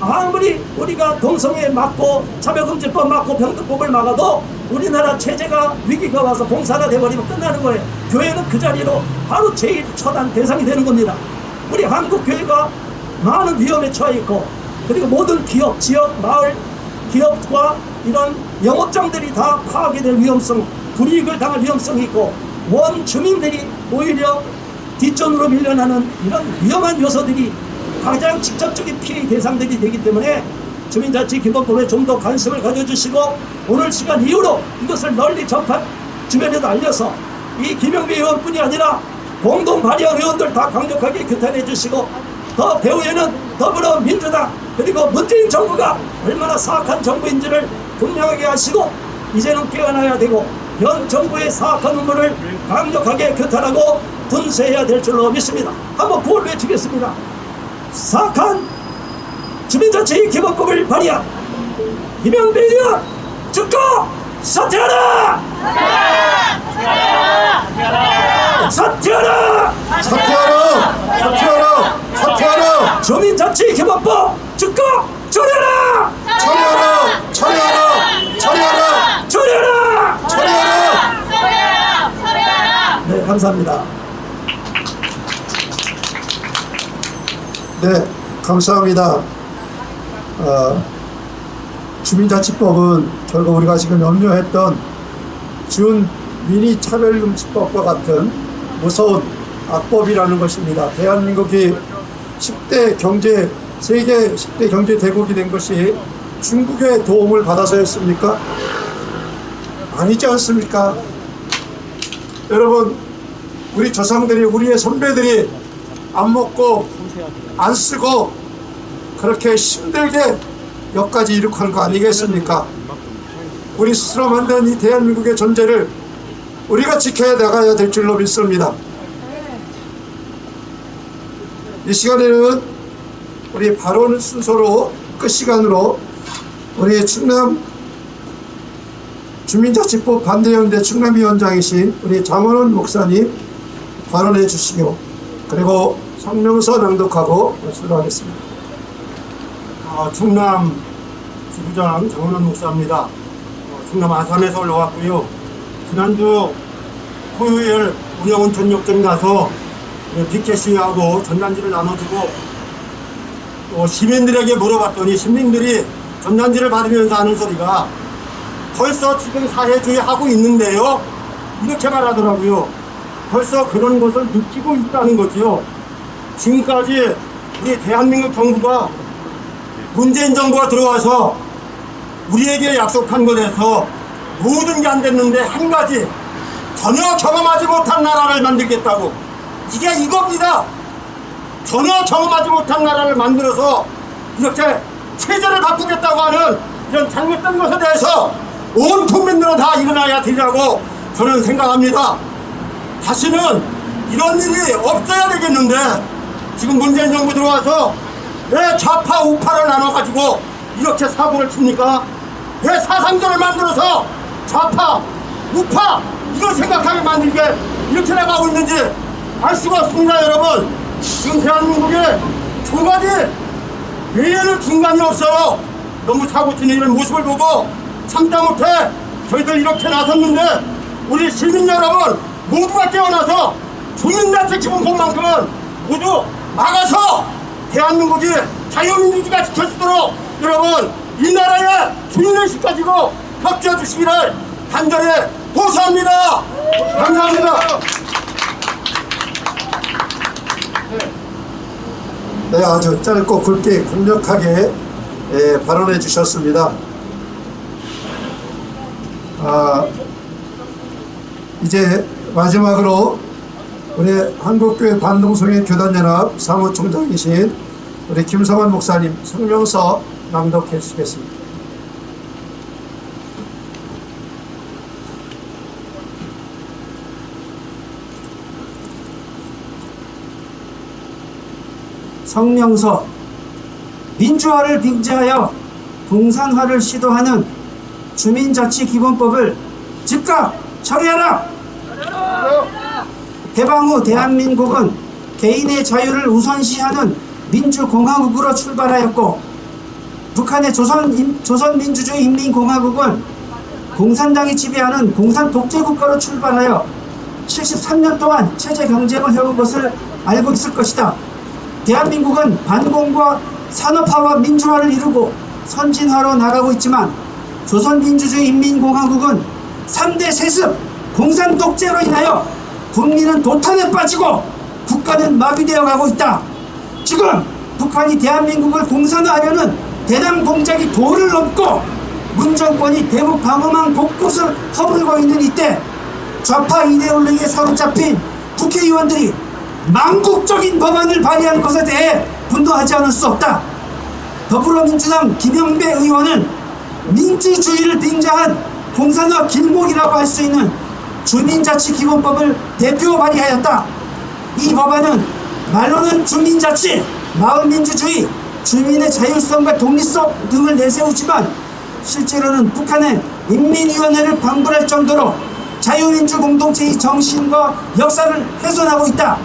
아무리 우리가 동성애 막고 차별금지법 막고 평등법을 막아도 우리나라 체제가 위기가 와서 봉사가 돼버리면 끝나는 거예요. 교회는 그 자리로 바로 제일 처단 대상이 되는 겁니다. 우리 한국 교회가 많은 위험에 처해 있고, 그리고 모든 기업, 지역, 마을 기업과 이런 영업장들이 다 파괴될 위험성, 불이익을 당할 위험성이 있고, 원 주민들이 오히려 뒷전으로 밀려나는 이런 위험한 요소들이 가장 직접적인 피해 대상들이 되기 때문에 주민자치기본법에 좀 더 관심을 가져주시고, 오늘 시간 이후로 이것을 널리 전파 주변에도 알려서 이 김영배 의원뿐이 아니라 공동 발의한 의원들 다 강력하게 규탄해 주시고, 더 배후에는 더불어민주당 그리고 문재인 정부가 얼마나 사악한 정부인지를 분명하게 하시고, 이제는 깨어나야 되고 현 정부의 사악한 음모를 강력하게 규탄하고 분쇄해야 될 줄로 믿습니다. 한번 구호를 외치겠습니다. 사악한 주민자치기본법을 발의한 김영배 의원 즉각 사퇴하라! 사퇴하라! 사퇴하라! 사퇴하라! 사퇴하라! 주민자치기본법 즉각 처리하라! 처리하라! 처리하라! 처리하라! 처리하라! 처리하라! 네, 감사합니다. 네, 감사합니다. 주민자치법은 결국 우리가 지금 염려했던 준민의 차별금지법과 같은 무서운 악법이라는 것입니다. 대한민국이 10대 경제, 세계 10대 경제 대국이 된 것이 중국의 도움을 받아서였습니까? 아니지 않습니까? 여러분, 우리 조상들이, 우리의 선배들이 안 먹고 안 쓰고 그렇게 힘들게 여기까지 이룩한 거 아니겠습니까? 우리 스스로 만든 이 대한민국의 존재를 우리가 지켜야 나가야 될 줄로 믿습니다. 이 시간에는 우리 발언 순서로 끝 시간으로 우리 충남 주민자치법 반대연대 충남위원장이신 우리 장원원 목사님 발언해 주시고 그리고 성명서 낭독하고 출발하겠습니다. 충남 지부장 정은원 목사입니다. 충남 아산에서 올라왔고요. 지난주 토요일 운영은 전역점 가서 피켓 시위하고 전단지를 나눠주고 또 시민들에게 물어봤더니 시민들이 전단지를 받으면서 하는 소리가 벌써 지금 사회주의 하고 있는데요. 이렇게 말하더라고요. 벌써 그런 것을 느끼고 있다는 거지요. 지금까지 우리 대한민국 정부가 문재인 정부가 들어와서 우리에게 약속한 것에서 모든 게 안 됐는데 한 가지 전혀 경험하지 못한 나라를 만들겠다고 이게 이겁니다. 전혀 경험하지 못한 나라를 만들어서 이렇게 체제를 바꾸겠다고 하는 이런 잘못된 것에 대해서 온 국민들은 다 일어나야 되리라고 저는 생각합니다. 다시는 이런 일이 없어야 되겠는데 지금 문재인 정부 들어와서 왜 좌파 우파를 나눠가지고 이렇게 사고를 칩니까? 왜 사상전을 만들어서 좌파 우파 이걸 생각하게 만들게 이렇게 나가고 있는지 알 수가 없습니다. 여러분 지금 대한민국에 두 가지 외에는 중간이 없어요. 너무 사고 치는 이런 모습을 보고 참다 못해 저희들 이렇게 나섰는데 우리 시민 여러분 모두가 깨어나서 주민자치 기본법만큼은 모두 막아서 대한민국이 자유민주주의가 지켜지도록 여러분 이 나라의 주민의식 가지고 협조해 주시기를 간절히 호소합니다. 감사합니다. 네, 아주 짧고 굵게 강력하게 발언해 주셨습니다. 이제 마지막으로 우리 한국교회 반동성애 교단연합 사무총장이신 우리 김성환 목사님 성명서 낭독해 주시겠습니다. 성명서. 민주화를 빙자하여 공산화를 시도하는 주민자치기본법을 즉각 처리하라. 해방 후 대한민국은 개인의 자유를 우선시하는 민주공화국으로 출발하였고 북한의 조선민주주의 인민공화국은 공산당이 지배하는 공산 독재국가로 출발하여 73년 동안 체제 경쟁을 해온 것을 알고 있을 것이다. 대한민국은 반공과 산업화와 민주화를 이루고 선진화로 나가고 있지만 조선민주주의 인민공화국은 3대 세습, 공산 독재로 인하여 국민은 도탄에 빠지고 국가는 마비되어 가고 있다. 지금 북한이 대한민국을 공산화하려는 대남 공작이 도를 넘고 문정권이 대북 방어망 곳곳을 허물고 있는 이때 좌파 이데올로기에 사로잡힌 국회의원들이 망국적인 법안을 발의한 것에 대해 분노하지 않을 수 없다. 더불어민주당 김영배 의원은 민주주의를 빙자한 공산화 길목이라고 할 수 있는 주민자치기본법을 대표 발의하였다. 이 법안은 말로는 주민자치, 마을민주주의, 주민의 자율성과 독립성 등을 내세우지만 실제로는 북한의 인민위원회를 방불할 정도로 자유민주 공동체의 정신과 역사를 훼손하고 있다.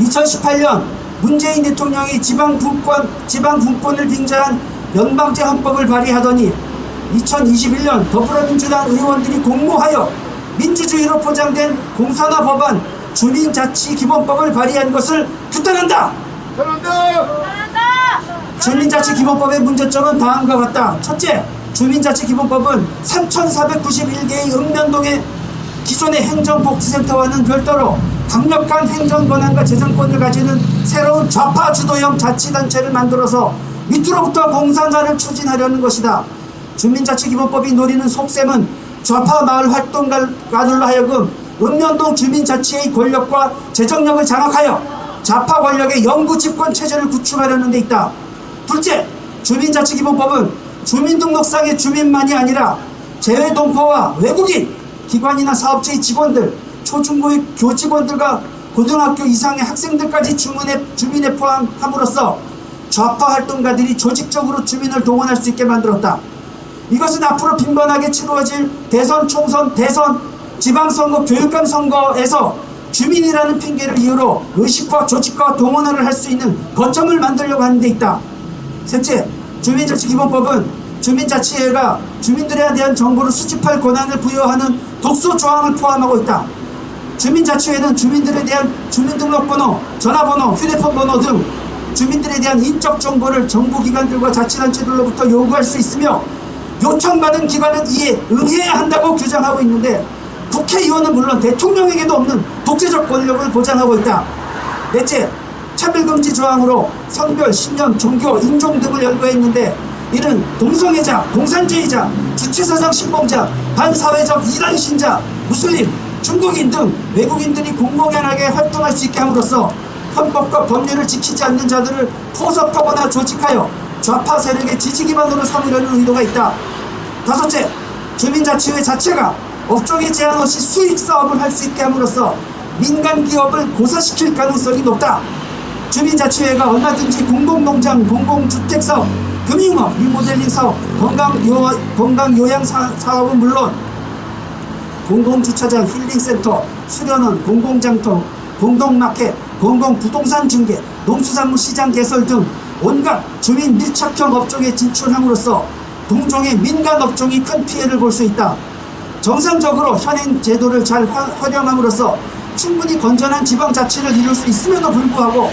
2018년 문재인 대통령이 지방분권을 빙자한 연방제 헌법을 발의하더니 2021년 더불어민주당 의원들이 공모하여 민주주의로 포장된 공산화 법안 주민자치기본법을 발의한 것을 규탄한다. 주민자치기본법의 문제점은 다음과 같다. 첫째, 주민자치기본법은 3,491개의 읍면동의 기존의 행정복지센터와는 별도로 강력한 행정권한과 재정권을 가지는 새로운 좌파 주도형 자치단체를 만들어서 밑으로부터 공산화를 추진하려는 것이다. 주민자치기본법이 노리는 속셈은 좌파 마을 활동가들로 하여금 읍면동 주민자치의 권력과 재정력을 장악하여 좌파 권력의 영구 집권 체제를 구축하려는 데 있다. 둘째, 주민자치기본법은 주민등록상의 주민만이 아니라 재외동포와 외국인, 기관이나 사업체의 직원들, 초중고의 교직원들과 고등학교 이상의 학생들까지 주민에 포함함으로써 좌파 활동가들이 조직적으로 주민을 동원할 수 있게 만들었다. 이것은 앞으로 빈번하게 치루어질 대선, 총선, 대선, 지방선거, 교육감 선거에서 주민이라는 핑계를 이유로 의식화, 조직화, 동원을 할 수 있는 거점을 만들려고 하는 데 있다. 셋째, 주민자치기본법은 주민자치회가 주민들에 대한 정보를 수집할 권한을 부여하는 독소 조항을 포함하고 있다. 주민자치회는 주민들에 대한 주민등록번호, 전화번호, 휴대폰번호 등 주민들에 대한 인적 정보를 정부기관들과 자치단체들로부터 요구할 수 있으며 요청받은 기관은 이에 응해야 한다고 규정하고 있는데 국회의원은 물론 대통령에게도 없는 독재적 권력을 보장하고 있다. 넷째, 차별금지 조항으로 성별, 신념, 종교, 인종 등을 열거했는데 이는 동성애자, 공산주의자, 주체사상 신봉자, 반사회적 이단신자, 무슬림, 중국인 등 외국인들이 공공연하게 활동할 수 있게 함으로써 헌법과 법률을 지키지 않는 자들을 포섭하거나 조직하여 좌파 세력의 지지 기반으로 삼으려는 의도가 있다. 다섯째, 주민자치회 자체가 업종에 제한 없이 수익 사업을 할 수 있게 함으로써 민간 기업을 고사시킬 가능성이 높다. 주민자치회가 얼마든지 공공농장, 공공주택사업, 금융업, 리모델링 사업, 건강요양 사업은 물론 공공주차장, 힐링센터, 수련원, 공공장터, 공동마켓, 공공부동산 중개, 농수산물 시장 개설 등 온갖 주민 밀착형 업종에 진출함으로써 동종의 민간 업종이 큰 피해를 볼 수 있다. 정상적으로 현행 제도를 잘 활용함으로써 충분히 건전한 지방자치를 이룰 수 있음에도 불구하고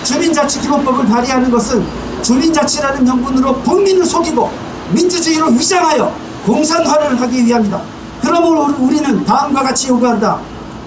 주민자치기본법을 발의하는 것은 주민자치라는 명분으로 국민을 속이고 민주주의로 위장하여 공산화를 하기 위함이다. 그러므로 우리는 다음과 같이 요구한다.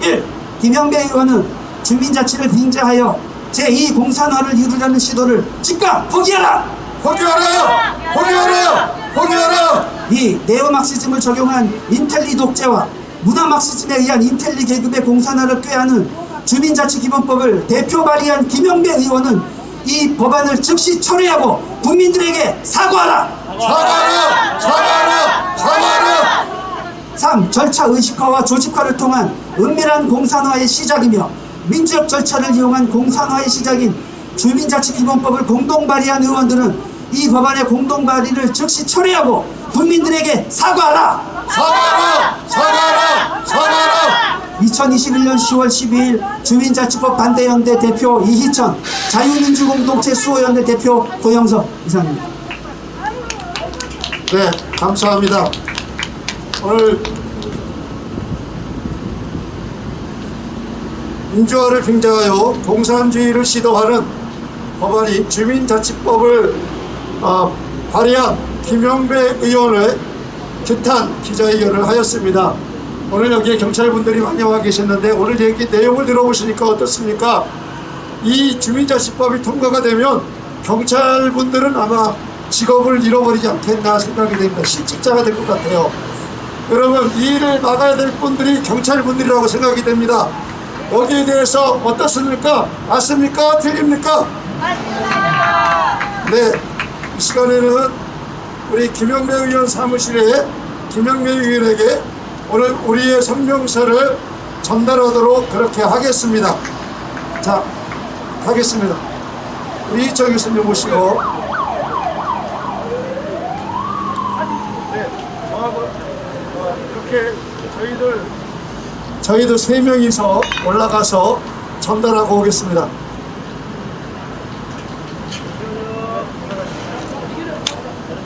1. 김영배 의원은 주민자치를 빙자하여 제2공산화를 이루려는 시도를 즉각 포기하라! 포기하라! 포기하라! 포기하라! 2. 네오막시즘을 적용한 인텔리 독재와 문화막시즘에 의한 인텔리 계급의 공산화를 꾀하는 주민자치기본법을 대표 발의한 김영배 의원은 이 법안을 즉시 철회하고 국민들에게 사과하라! 사과하라! 사과하라! 사과하라! 3. 절차 의식화와 조직화를 통한 은밀한 공산화의 시작이며 민주적 절차를 이용한 공산화의 시작인 주민자치기본법을 공동 발의한 의원들은 이 법안의 공동 발의를 즉시 철회하고 국민들에게 사과하라! 사과하라! 사과하라! 사과하라! 2021년 10월 12일 주민자치법 반대연대 대표 이희천, 자유민주공동체 수호연대 대표 고영석 이사입니다. 네, 감사합니다. 오늘 민주화를 빙자하여 공산주의를 시도하는 법안인 주민자치법을 발의한 김영배 의원의 규탄 기자회견을 하였습니다. 오늘 여기에 경찰분들이 많이 와 계셨는데 오늘 얘기 내용을 들어보시니까 어떻습니까? 이 주민자치법이 통과가 되면 경찰분들은 아마 직업을 잃어버리지 않겠나 생각이 됩니다. 실직자가 될 것 같아요. 여러분, 이 일을 막아야 될 분들이 경찰분들이라고 생각이 됩니다. 여기에 대해서 어떻습니까? 맞습니까? 틀립니까? 맞습니다. 네, 이 시간에는 우리 김영배 의원 사무실에 김영배 의원에게 오늘 우리의 성명서를 전달하도록 그렇게 하겠습니다. 자, 하겠습니다. 우리 이철 교수님 모시고. 네, 저하고 이렇게 저희들 세 명이서 올라가서 전달하고 오겠습니다.